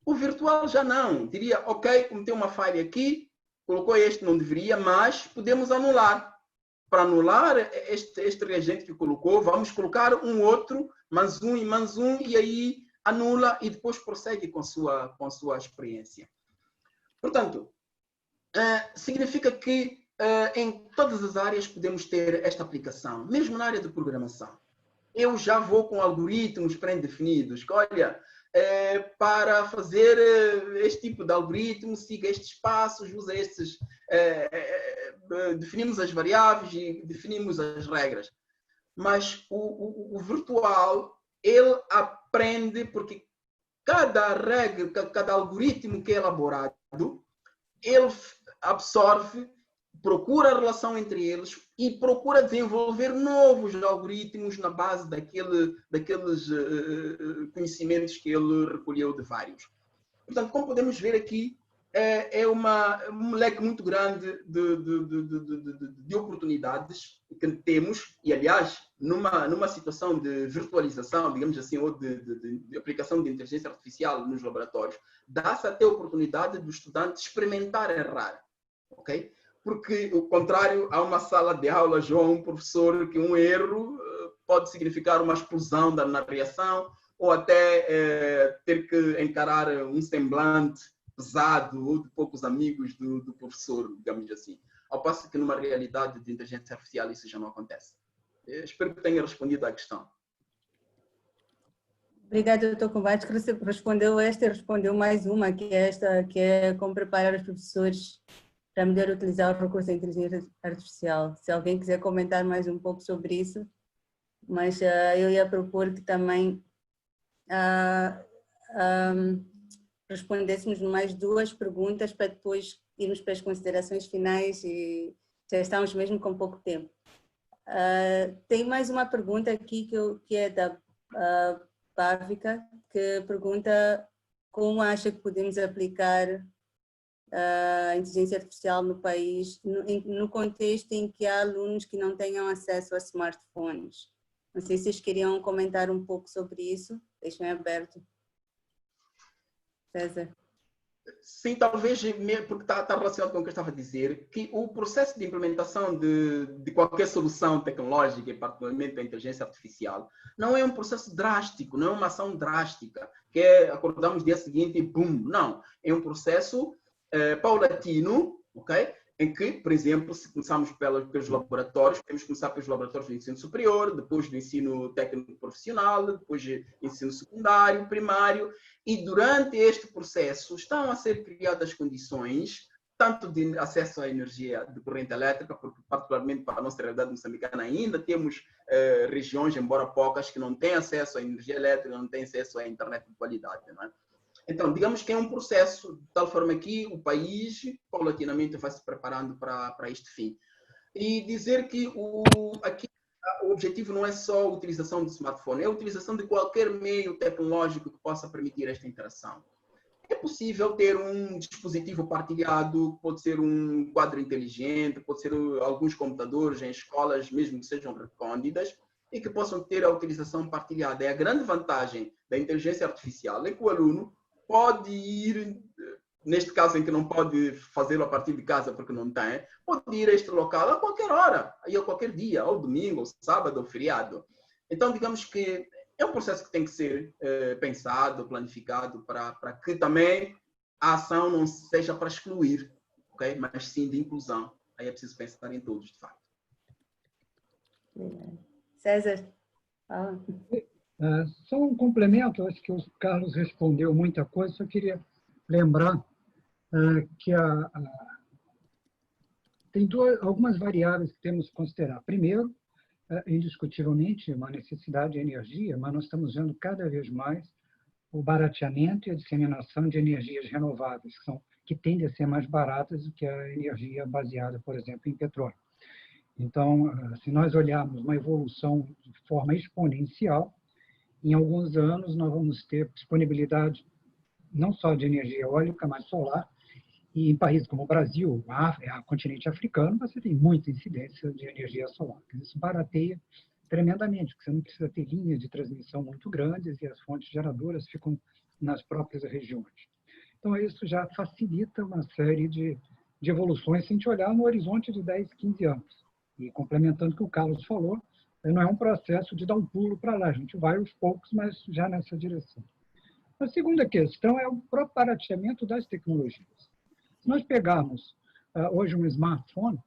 [SPEAKER 3] O virtual já não. Diria, ok, cometeu uma falha aqui, colocou este, não deveria, mas podemos anular. Para anular este reagente que colocou, vamos colocar um outro, mais um, e aí anula e depois prossegue com sua experiência. Portanto, significa que em todas as áreas podemos ter esta aplicação, mesmo na área de programação. Eu já vou com algoritmos pré-definidos, que olha, para fazer este tipo de algoritmo, siga estes passos, usa estes, definimos as variáveis e definimos as regras. Mas o virtual, ele aprende porque cada regra, cada algoritmo que é elaborado, ele absorve, procura a relação entre eles e procura desenvolver novos algoritmos na base daqueles conhecimentos que ele recolheu de vários. Portanto, como podemos ver aqui, é um leque muito grande de oportunidades que temos e, aliás, numa situação de virtualização, digamos assim, ou de aplicação de inteligência artificial nos laboratórios, dá-se até a oportunidade do estudante experimentar errar, ok? Porque, ao contrário, há uma sala de aula, João, um professor, que um erro pode significar uma explosão na reação ou até ter que encarar um semblante pesado ou de poucos amigos do professor, digamos assim. Ao passo que numa realidade de inteligência artificial isso já não acontece. Espero que tenha respondido à questão.
[SPEAKER 1] Obrigada, Dr. Combate, que você respondeu esta e respondeu mais uma, que é como preparar os professores para melhor utilizar o recurso da inteligência artificial. Se alguém quiser comentar mais um pouco sobre isso, mas eu ia propor que também respondêssemos mais duas perguntas para depois irmos para as considerações finais e já estamos mesmo com pouco tempo. Tem mais uma pergunta aqui que é da Pávica, que pergunta como acha que podemos aplicar a inteligência artificial no país, no contexto em que há alunos que não tenham acesso a smartphones. Não sei se vocês queriam comentar um pouco sobre isso, deixem aberto. César.
[SPEAKER 3] Sim, talvez, porque está relacionado com o que eu estava a dizer, que o processo de implementação de qualquer solução tecnológica, e particularmente da inteligência artificial, não é um processo drástico, não é uma ação drástica, que acordamos no dia seguinte e bum, não. É um processo paulatino, ok? Em que, por exemplo, se começarmos pelos laboratórios, podemos começar pelos laboratórios do ensino superior, depois do ensino técnico profissional, depois do ensino secundário, primário, e durante este processo estão a ser criadas condições, tanto de acesso à energia de corrente elétrica, porque particularmente para a nossa realidade moçambicana ainda temos regiões, embora poucas, que não têm acesso à energia elétrica, não têm acesso à internet de qualidade, não é? Então, digamos que é um processo, de tal forma que o país, paulatinamente, vai se preparando para este fim. E dizer que aqui o objetivo não é só a utilização do smartphone, é a utilização de qualquer meio tecnológico que possa permitir esta interação. É possível ter um dispositivo partilhado, pode ser um quadro inteligente, pode ser alguns computadores em escolas, mesmo que sejam recônditas, e que possam ter a utilização partilhada. É a grande vantagem da inteligência artificial, é que o aluno pode ir, neste caso em que não pode fazê-lo a partir de casa porque não tem, pode ir a este local a qualquer hora, aí a qualquer dia, ou domingo, ou sábado, ou feriado. Então, digamos que é um processo que tem que ser pensado, planificado, para que também a ação não seja para excluir, okay? Mas sim de inclusão. Aí é preciso pensar em todos, de facto.
[SPEAKER 1] César, fala.
[SPEAKER 2] Só um complemento, acho que o Carlos respondeu muita coisa, só queria lembrar que Tem algumas variáveis que temos que considerar. Primeiro, indiscutivelmente, uma necessidade de energia, mas nós estamos vendo cada vez mais o barateamento e a disseminação de energias renováveis, que tendem a ser mais baratas do que a energia baseada, por exemplo, em petróleo. Então, se nós olharmos uma evolução de forma exponencial, em alguns anos nós vamos ter disponibilidade não só de energia eólica, mas solar. E em países como o Brasil, o continente africano, você tem muita incidência de energia solar. Isso barateia tremendamente, porque você não precisa ter linhas de transmissão muito grandes e as fontes geradoras ficam nas próprias regiões. Então, isso já facilita uma série de evoluções se a gente olhar no horizonte de 10, 15 anos. E complementando o que o Carlos falou, não é um processo de dar um pulo para lá, a gente vai aos poucos, mas já nessa direção. A segunda questão é o próprio barateamento das tecnologias. Se nós pegarmos hoje um smartphone,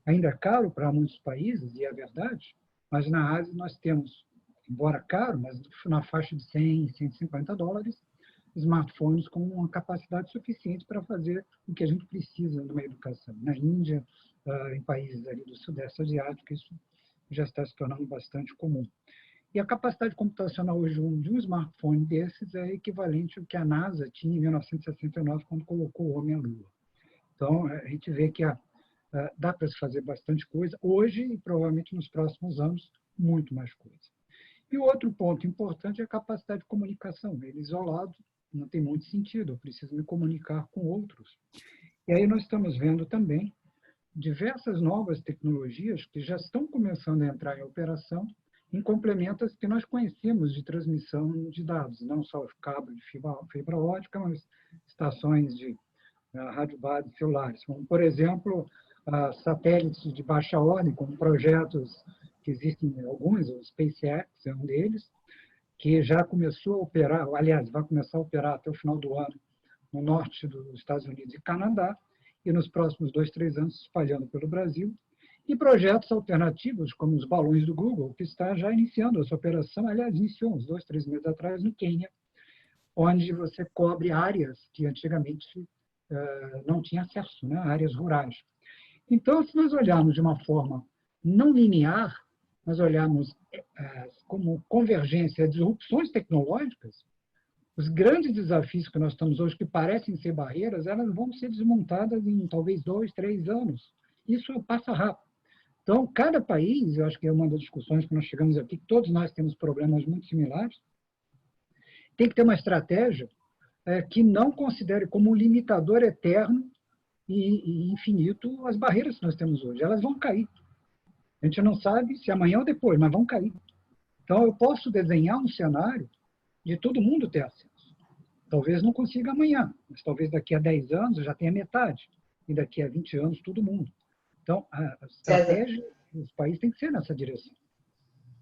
[SPEAKER 2] ainda é caro para muitos países, e é verdade, mas na Ásia nós temos, embora caro, mas na faixa de 100, 150 dólares, smartphones com uma capacidade suficiente para fazer o que a gente precisa numa educação. Na Índia, em países ali do Sudeste Asiático, isso já está se tornando bastante comum. E a capacidade computacional hoje de um smartphone desses é equivalente ao que a NASA tinha em 1969, quando colocou o homem à Lua. Então, a gente vê que dá para se fazer bastante coisa hoje e provavelmente nos próximos anos, muito mais coisa. E o outro ponto importante é a capacidade de comunicação. Ele isolado não tem muito sentido, eu preciso me comunicar com outros. E aí nós estamos vendo também diversas novas tecnologias que já estão começando a entrar em operação em complemento às que nós conhecemos de transmissão de dados, não só cabo de fibra ótica, mas estações de rádio base celulares, como, por exemplo, satélites de baixa ordem, como projetos que existem alguns, o SpaceX é um deles, que já começou a operar, aliás, vai começar a operar até o final do ano no norte dos Estados Unidos e Canadá, e nos próximos 2, 3 anos espalhando pelo Brasil, e projetos alternativos, como os balões do Google, que está já iniciando essa operação, aliás, iniciou uns 2, 3 meses atrás no Quênia, onde você cobre áreas que antigamente não tinha acesso, né? Áreas rurais. Então, se nós olharmos de uma forma não linear, nós olharmos como convergência, disrupções tecnológicas, os grandes desafios que nós estamos hoje, que parecem ser barreiras, elas vão ser desmontadas em talvez 2, 3 anos. Isso passa rápido. Então, cada país, eu acho que é uma das discussões que nós chegamos aqui, que todos nós temos problemas muito similares, tem que ter uma estratégia que não considere como um limitador eterno e infinito as barreiras que nós temos hoje. Elas vão cair. A gente não sabe se amanhã ou depois, mas vão cair. Então, eu posso desenhar um cenário de todo mundo ter acesso. Talvez não consiga amanhã, mas talvez daqui a 10 anos eu já tenha metade. E daqui a 20 anos, todo mundo. Então, a estratégia dos países tem que ser nessa direção.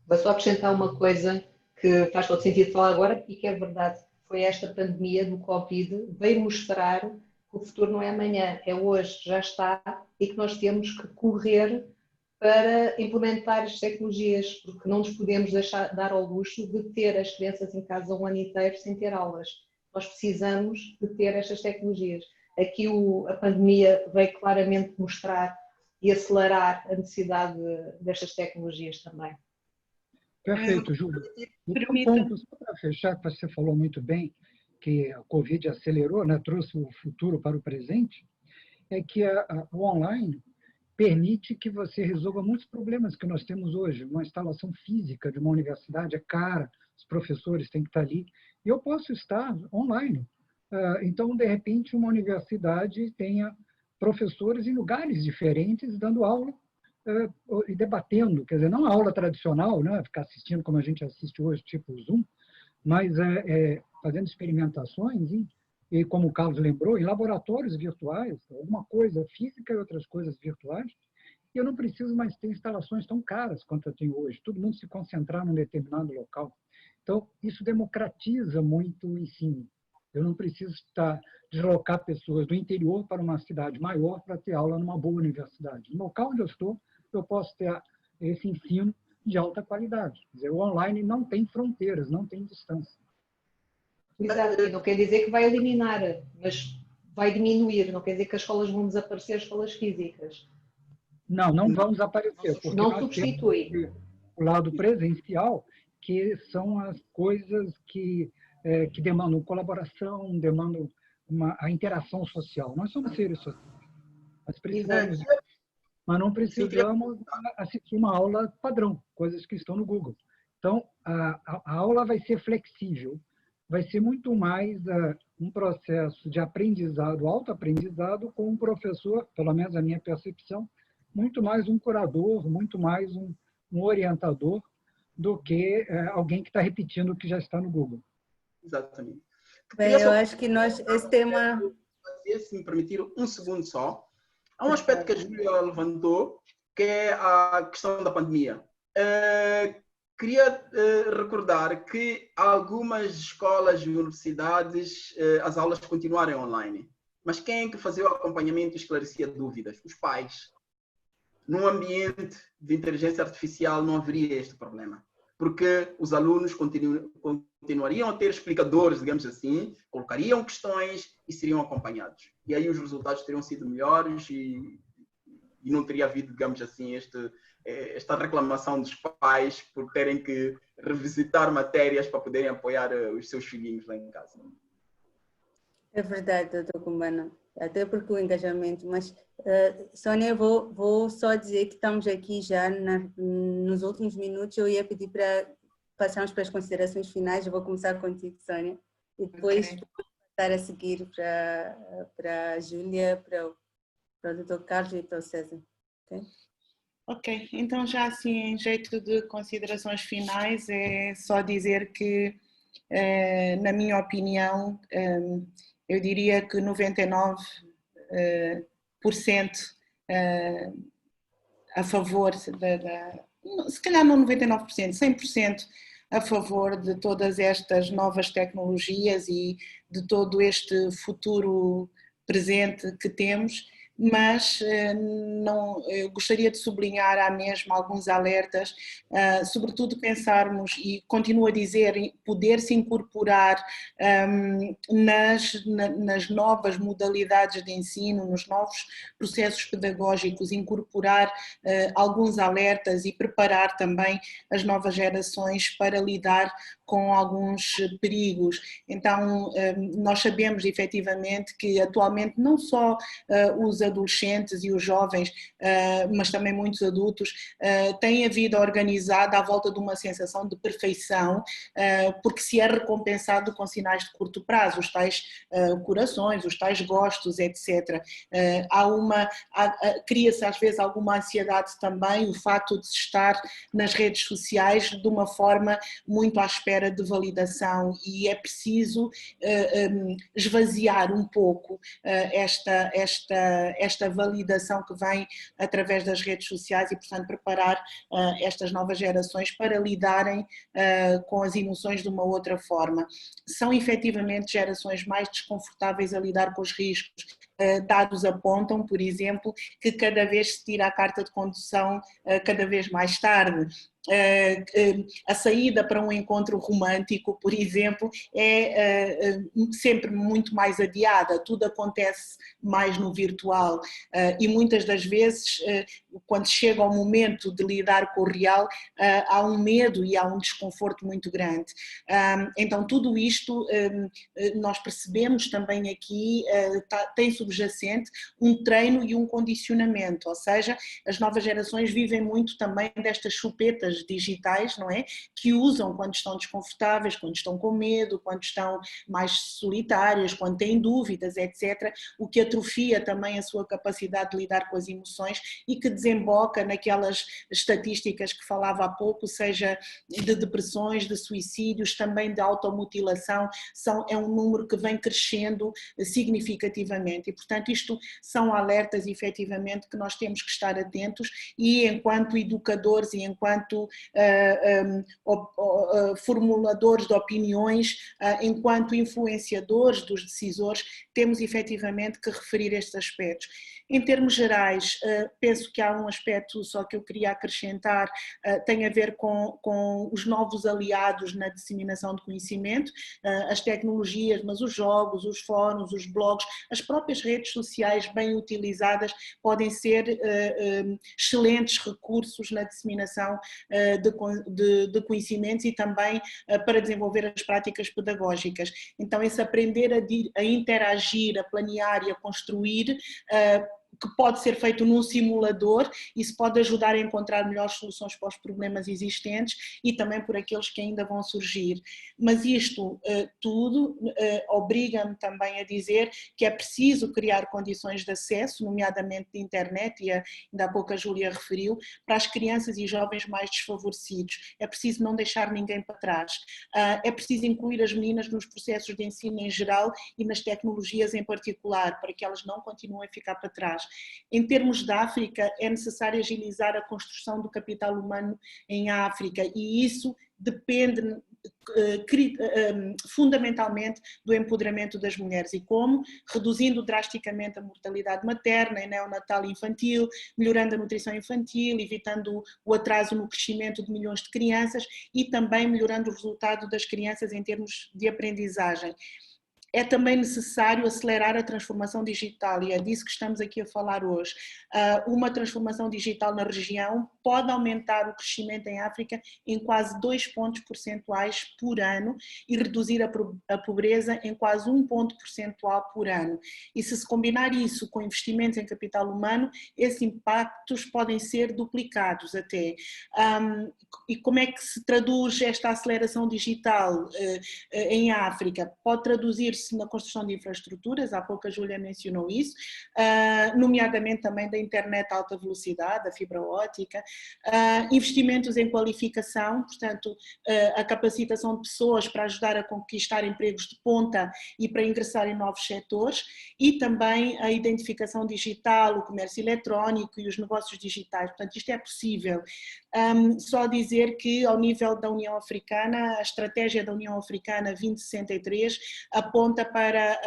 [SPEAKER 5] Vou só acrescentar uma coisa que faz todo sentido falar agora e que é verdade. Foi esta pandemia do Covid, veio mostrar que o futuro não é amanhã, é hoje, já está, e que nós temos que correr para implementar as tecnologias, porque não nos podemos dar ao luxo de ter as crianças em casa um ano inteiro sem ter aulas. Nós precisamos de ter estas tecnologias. Aqui a pandemia veio claramente mostrar e acelerar a necessidade destas tecnologias também.
[SPEAKER 2] Perfeito, Júlia. Um ponto, só para fechar, que você falou muito bem, que a Covid acelerou, né, trouxe o futuro para o presente, é que o online permite que você resolva muitos problemas que nós temos hoje. Uma instalação física de uma universidade é cara, os professores têm que estar ali, e eu posso estar online. Então, de repente, uma universidade tenha professores em lugares diferentes dando aula e debatendo, quer dizer, não a aula tradicional, né, ficar assistindo como a gente assiste hoje, tipo Zoom, mas fazendo experimentações e, como o Carlos lembrou, em laboratórios virtuais, alguma coisa física e outras coisas virtuais, e eu não preciso mais ter instalações tão caras quanto eu tenho hoje, todo mundo se concentrar num determinado local. Então, isso democratiza muito o ensino. Eu não preciso deslocar pessoas do interior para uma cidade maior para ter aula numa boa universidade. No local onde eu estou, eu posso ter esse ensino de alta qualidade. Quer dizer, o online não tem fronteiras, não tem distância.
[SPEAKER 5] Exato, não quer dizer que vai eliminar, mas vai diminuir, não quer dizer que as escolas vão desaparecer, as escolas físicas.
[SPEAKER 2] Não vão desaparecer, porque
[SPEAKER 5] Não
[SPEAKER 2] nós
[SPEAKER 5] substitui.
[SPEAKER 2] temos o lado presencial, que são as coisas que demandam colaboração, demandam a interação social. Nós somos seres sociais. Nós precisamos, mas não precisamos assistir uma aula padrão, coisas que estão no Google. Então, a aula vai ser flexível, vai ser muito mais um processo de aprendizado, autoaprendizado, com um professor, pelo menos a minha percepção, muito mais um curador, muito mais um orientador do que alguém que está repetindo o que já está no Google.
[SPEAKER 3] Exatamente.
[SPEAKER 1] Bem, eu acho que esse tema...
[SPEAKER 3] Se me permitir um segundo só, há um aspecto que a Júlia levantou, que é a questão da pandemia. Queria recordar que algumas escolas e universidades, as aulas continuarem online. Mas quem é que fazia o acompanhamento e esclarecia dúvidas? Os pais. Num ambiente de inteligência artificial não haveria este problema, porque os alunos continuariam a ter explicadores, digamos assim, colocariam questões e seriam acompanhados. E aí os resultados teriam sido melhores e não teria havido, digamos assim, esta reclamação dos pais por terem que revisitar matérias para poderem apoiar os seus filhinhos lá em casa.
[SPEAKER 1] É verdade, doutor Kumbana, até porque o engajamento, mas Sônia, vou só dizer que estamos aqui já nos últimos minutos. Eu ia pedir para passarmos para as considerações finais. Eu vou começar contigo, Sônia, e depois vou passar a seguir para a Júlia, para o doutor Carlos e para o César.
[SPEAKER 4] Ok, então já assim em jeito de considerações finais é só dizer que, na minha opinião, eu diria que 99% a favor, se calhar não 99%, 100% a favor de todas estas novas tecnologias e de todo este futuro presente que temos, mas eu gostaria de sublinhar à mesma alguns alertas, sobretudo pensarmos, e continuo a dizer, poder-se incorporar nas novas modalidades de ensino, nos novos processos pedagógicos, incorporar alguns alertas e preparar também as novas gerações para lidar com alguns perigos. Então, nós sabemos efetivamente que atualmente não só os adolescentes e os jovens, mas também muitos adultos, têm a vida organizada à volta de uma sensação de perfeição, porque se é recompensado com sinais de curto prazo, os tais corações, os tais gostos, etc. Cria-se às vezes alguma ansiedade também, o facto de se estar nas redes sociais de uma forma muito à espera de validação, e é preciso esvaziar um pouco esta validação que vem através das redes sociais e, portanto, preparar estas novas gerações para lidarem com as emoções de uma outra forma. São efetivamente gerações mais desconfortáveis a lidar com os riscos. Dados apontam, por exemplo, que cada vez se tira a carta de condução cada vez mais tarde. A saída para um encontro romântico, por exemplo, é sempre muito mais adiada, tudo acontece mais no virtual e muitas das vezes, quando chega o momento de lidar com o real, há um medo e há um desconforto muito grande. Então tudo isto nós percebemos também aqui, tem subjacente um treino e um condicionamento, ou seja, as novas gerações vivem muito também destas chupetas digitais, não é? Que usam quando estão desconfortáveis, quando estão com medo, quando estão mais solitárias, quando têm dúvidas, etc. O que atrofia também a sua capacidade de lidar com as emoções e que desemboca naquelas estatísticas que falava há pouco, seja de depressões, de suicídios, também de automutilação, é um número que vem crescendo significativamente e, portanto, isto são alertas efetivamente que nós temos que estar atentos e, enquanto educadores e enquanto enquanto formuladores de opiniões, enquanto influenciadores dos decisores, temos efetivamente que referir estes aspectos. Em termos gerais, penso que há um aspecto só que eu queria acrescentar, tem a ver com os novos aliados na disseminação de conhecimento, as tecnologias, mas os jogos, os fóruns, os blogs, as próprias redes sociais bem utilizadas podem ser excelentes recursos na disseminação de conhecimentos e também para desenvolver as práticas pedagógicas. Então, esse aprender a interagir, a planear e a construir, que pode ser feito num simulador, isso pode ajudar a encontrar melhores soluções para os problemas existentes e também por aqueles que ainda vão surgir. Mas isto tudo obriga-me também a dizer que é preciso criar condições de acesso, nomeadamente de internet, e ainda há pouco a Júlia referiu, para as crianças e jovens mais desfavorecidos. É preciso não deixar ninguém para trás. É preciso incluir as meninas nos processos de ensino em geral e nas tecnologias em particular, para que elas não continuem a ficar para trás. Em termos da África, é necessário agilizar a construção do capital humano em África e isso depende fundamentalmente do empoderamento das mulheres. E como? Reduzindo drasticamente a mortalidade materna e neonatal e infantil, melhorando a nutrição infantil, evitando o atraso no crescimento de milhões de crianças e também melhorando o resultado das crianças em termos de aprendizagem. É também necessário acelerar a transformação digital e é disso que estamos aqui a falar hoje. Uma transformação digital na região pode aumentar o crescimento em África em quase 2 pontos percentuais por ano e reduzir a pobreza em quase 1 ponto percentual por ano. E se combinar isso com investimentos em capital humano, esses impactos podem ser duplicados até. E como é que se traduz esta aceleração digital em África? Pode traduzir-se na construção de infraestruturas, há pouco a Júlia mencionou isso, nomeadamente também da internet de alta velocidade, da fibra óptica, investimentos em qualificação, portanto, a capacitação de pessoas para ajudar a conquistar empregos de ponta e para ingressar em novos setores, e também a identificação digital, o comércio eletrónico e os negócios digitais. Portanto, isto é possível. Só dizer que, ao nível da União Africana, a estratégia da União Africana 2063 aponta para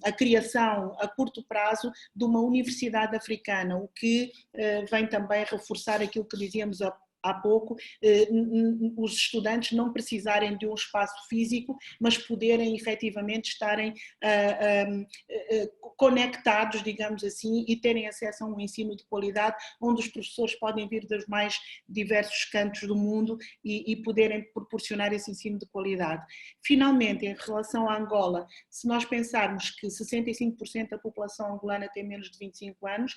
[SPEAKER 4] a criação a curto prazo de uma universidade africana, o que vem também reforçar aquilo que dizíamos há pouco, os estudantes não precisarem de um espaço físico, mas poderem efetivamente estarem conectados, digamos assim, e terem acesso a um ensino de qualidade, onde os professores podem vir dos mais diversos cantos do mundo e poderem proporcionar esse ensino de qualidade. Finalmente, em relação à Angola, se nós pensarmos que 65% da população angolana tem menos de 25 anos,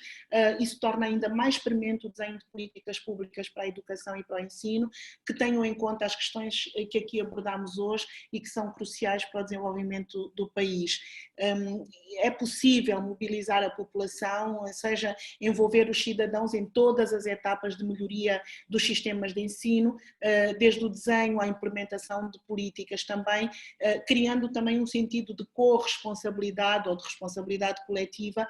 [SPEAKER 4] isso torna ainda mais premente o desenho de políticas públicas para a educação e para o ensino, que tenham em conta as questões que aqui abordamos hoje e que são cruciais para o desenvolvimento do país. É possível mobilizar a população, ou seja, envolver os cidadãos em todas as etapas de melhoria dos sistemas de ensino, desde o desenho à implementação de políticas também, criando também um sentido de corresponsabilidade ou de responsabilidade coletiva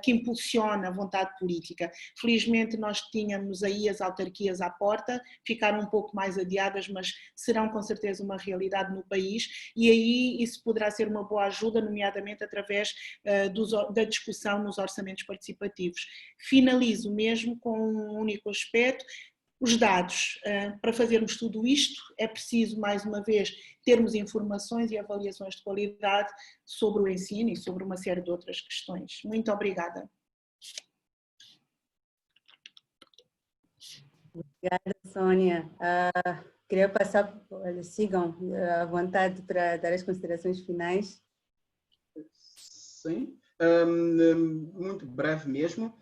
[SPEAKER 4] que impulsiona a vontade política. Felizmente nós tínhamos aí as autarquias à porta, ficaram um pouco mais adiadas, mas serão com certeza uma realidade no país e aí isso poderá ser uma boa ajuda, nomeadamente através da discussão nos orçamentos participativos. Finalizo mesmo com um único aspecto, os dados. Para fazermos tudo isto é preciso, mais uma vez, termos informações e avaliações de qualidade sobre o ensino e sobre uma série de outras questões. Muito obrigada.
[SPEAKER 1] Obrigada, Sónia. Queria passar, sigam à vontade para dar as considerações finais.
[SPEAKER 3] Sim, muito breve mesmo.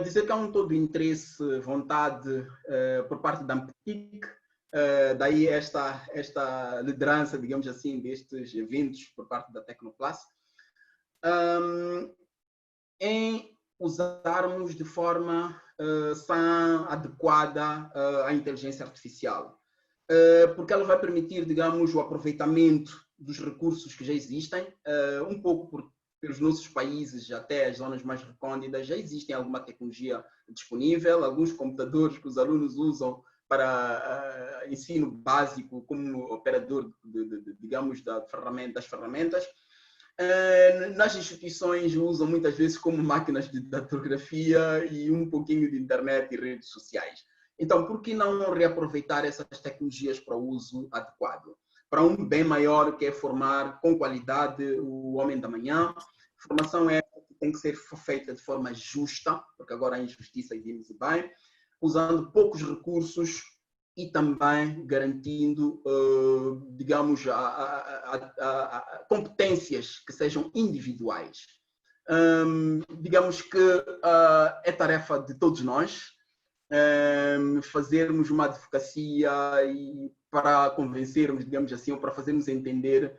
[SPEAKER 3] Dizer que há um todo interesse, vontade por parte da AMPTIC, daí esta liderança, digamos assim, destes eventos por parte da Tecnoclass, em usarmos de forma sã, adequada à inteligência artificial, porque ela vai permitir, digamos, o aproveitamento dos recursos que já existem, um pouco por pelos nossos países, até as zonas mais recônditas, já existem alguma tecnologia disponível, alguns computadores que os alunos usam para ensino básico como operador, digamos, das ferramentas. Nas instituições usam muitas vezes como máquinas de datilografia e um pouquinho de internet e redes sociais. Então, por que não reaproveitar essas tecnologias para o uso adequado? Para um bem maior, que é formar com qualidade o homem da manhã. Formação essa que tem que ser feita de forma justa, porque agora há injustiça, e vimos bem, usando poucos recursos e também garantindo, digamos, competências que sejam individuais. Digamos que é tarefa de todos nós fazermos uma advocacia e para convencermos, digamos assim, ou para fazermos entender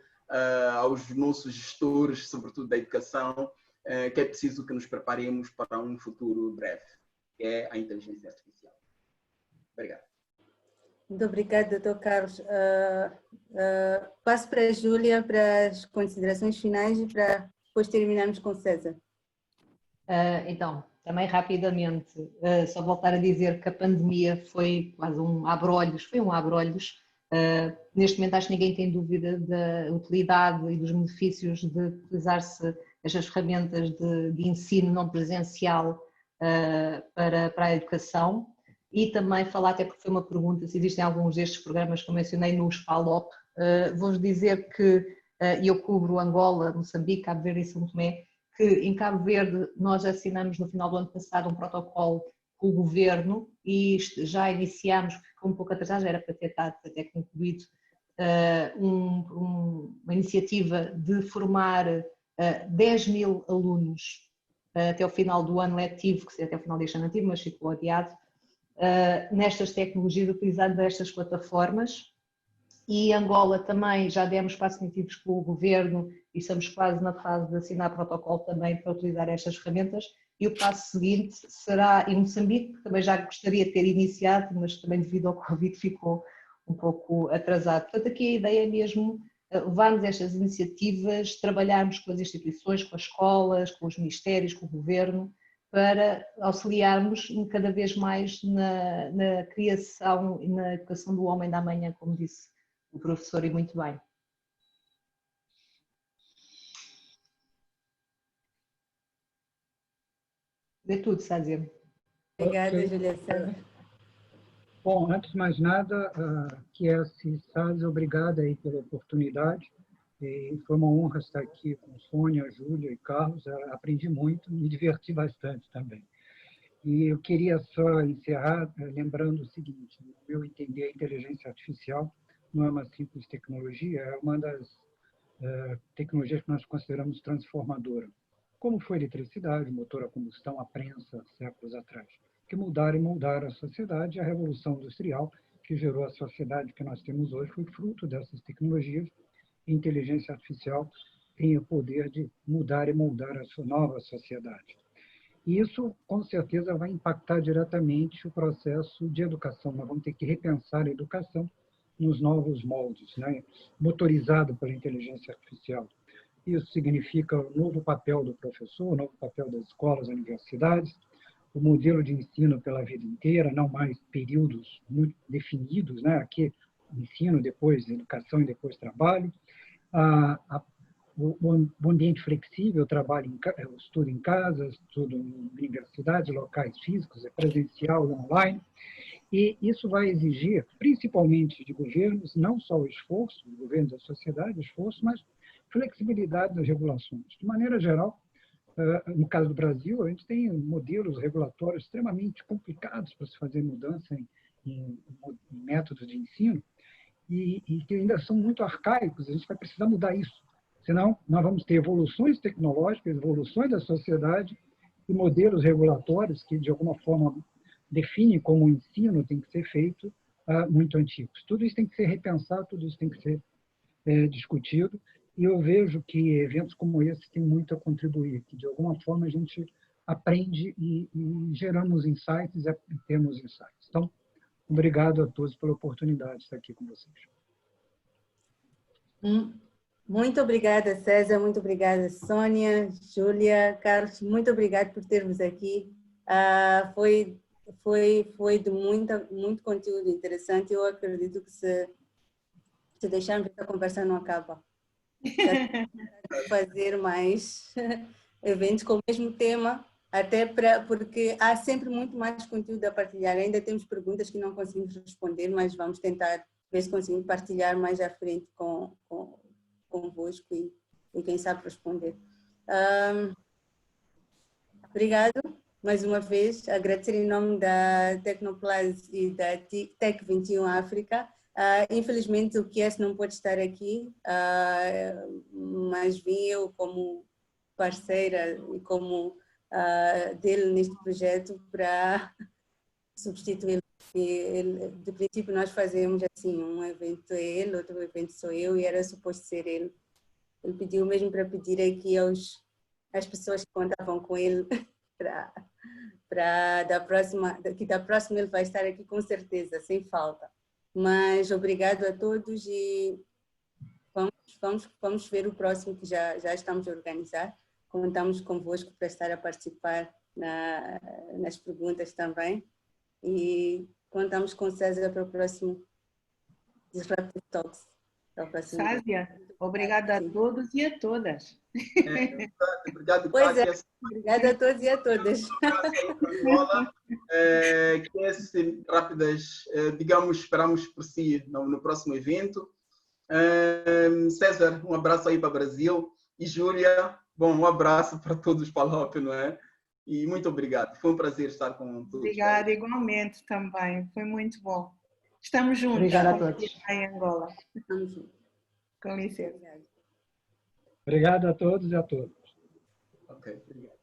[SPEAKER 3] aos nossos gestores, sobretudo da educação, que é preciso que nos preparemos para um futuro breve, que é a inteligência artificial. Obrigado.
[SPEAKER 1] Muito obrigada, Dr. Carlos. Passo para a Júlia para as considerações finais e para depois terminarmos com o César.
[SPEAKER 5] Então, também rapidamente, só voltar a dizer que a pandemia foi quase um abre-olhos, neste momento acho que ninguém tem dúvida da utilidade e dos benefícios de utilizar-se estas ferramentas de ensino não presencial para a educação. E também falar, até porque foi uma pergunta, se existem alguns destes programas que eu mencionei no SPALOP. Vou-vos dizer que eu cubro Angola, Moçambique, Cabo Verde e São Tomé, que em Cabo Verde nós assinamos no final do ano passado um protocolo com o governo e já iniciámos, porque um pouco atrasado, já era para ter estado até concluído, uma iniciativa de formar 10 mil alunos até o final do ano letivo, que seria até o final deste ano letivo, mas ficou adiado, nestas tecnologias, utilizando estas plataformas. E Angola também já demos passos definitivos com o governo e estamos quase na fase de assinar protocolo também para utilizar estas ferramentas. E o passo seguinte será em Moçambique, que também já gostaria de ter iniciado, mas também devido ao Covid ficou um pouco atrasado. Portanto, aqui a ideia é mesmo levarmos estas iniciativas, trabalharmos com as instituições, com as escolas, com os ministérios, com o governo, para auxiliarmos cada vez mais na criação e na educação do homem da manhã, como disse o professor, e muito bem. É tudo, Sázia.
[SPEAKER 1] Obrigada, Júlia César.
[SPEAKER 2] Bom, antes de mais nada, Kiesi, Sázia, obrigada aí pela oportunidade. E foi uma honra estar aqui com Sônia, Júlia e Carlos. Aprendi muito, me diverti bastante também. E eu queria só encerrar lembrando o seguinte: no meu entender, a inteligência artificial não é uma simples tecnologia, é uma das tecnologias que nós consideramos transformadora, como foi a eletricidade, o motor a combustão, a prensa, séculos atrás, que mudaram e moldaram a sociedade. A Revolução Industrial, que gerou a sociedade que nós temos hoje, foi fruto dessas tecnologias. A inteligência artificial tem o poder de mudar e moldar a sua nova sociedade. E isso, com certeza, vai impactar diretamente o processo de educação. Nós vamos ter que repensar a educação nos novos moldes, né? Motorizado pela inteligência artificial. Isso significa o novo papel do professor, o novo papel das escolas, universidades, o modelo de ensino pela vida inteira, não mais períodos muito definidos, né? Aqui, ensino, depois educação e depois trabalho. O ambiente flexível, o estudo em casa, estudo em universidades, locais físicos, presencial e online. E isso vai exigir, principalmente de governos, não só o esforço, do governo da sociedade, esforço, mas flexibilidade das regulações. De maneira geral, no caso do Brasil, a gente tem modelos regulatórios extremamente complicados para se fazer mudança em métodos de ensino e que ainda são muito arcaicos. A gente vai precisar mudar isso. Senão, nós vamos ter evoluções tecnológicas, evoluções da sociedade e modelos regulatórios que, de alguma forma, definem como o ensino tem que ser feito, muito antigos. Tudo isso tem que ser repensado, tudo isso tem que ser discutido. E eu vejo que eventos como esse têm muito a contribuir, que, de alguma forma, a gente aprende e geramos insights e temos insights. Então, obrigado a todos pela oportunidade de estar aqui com vocês.
[SPEAKER 1] Muito obrigada, César, muito obrigada, Sônia, Júlia, Carlos, muito obrigada por termos aqui. Foi de muito conteúdo interessante. Eu acredito que se deixarmos essa conversa não acaba. Fazer mais eventos com o mesmo tema, até porque há sempre muito mais conteúdo a partilhar. Ainda temos perguntas que não conseguimos responder, mas vamos tentar ver se conseguimos partilhar mais à frente convosco e quem sabe responder. Obrigado mais uma vez, agradecer em nome da Tecnoplus e da Tech 21 África. Infelizmente o QS não pode estar aqui, mas vim eu como parceira e como dele neste projeto para substituí-lo. De princípio nós fazemos assim, um evento é ele, outro evento sou eu e era suposto ser ele. Ele pediu mesmo para pedir aqui às pessoas que contavam com ele para da próxima ele vai estar aqui com certeza, sem falta. Mas obrigado a todos e vamos ver o próximo que já estamos a organizar. Contamos convosco para estar a participar nas perguntas também. E contamos com o César para o próximo Disruptive Talks.
[SPEAKER 4] Sásia, obrigada a todos e a todas.
[SPEAKER 3] Obrigado,
[SPEAKER 1] pois é, obrigada a todos e a todas.
[SPEAKER 3] Rápidas, digamos, esperamos por si no próximo evento. César, um abraço aí para o Brasil. E Júlia, bom, um abraço para todos os Palop, não é? E muito obrigado. Foi um prazer estar com todos.
[SPEAKER 4] Obrigada, igualmente também. Foi muito bom. Estamos juntos.
[SPEAKER 5] Obrigada a todos.
[SPEAKER 4] Em Angola.
[SPEAKER 1] Estamos juntos.
[SPEAKER 4] Com licença.
[SPEAKER 2] Obrigado a todos e a todas.
[SPEAKER 3] Ok, obrigado.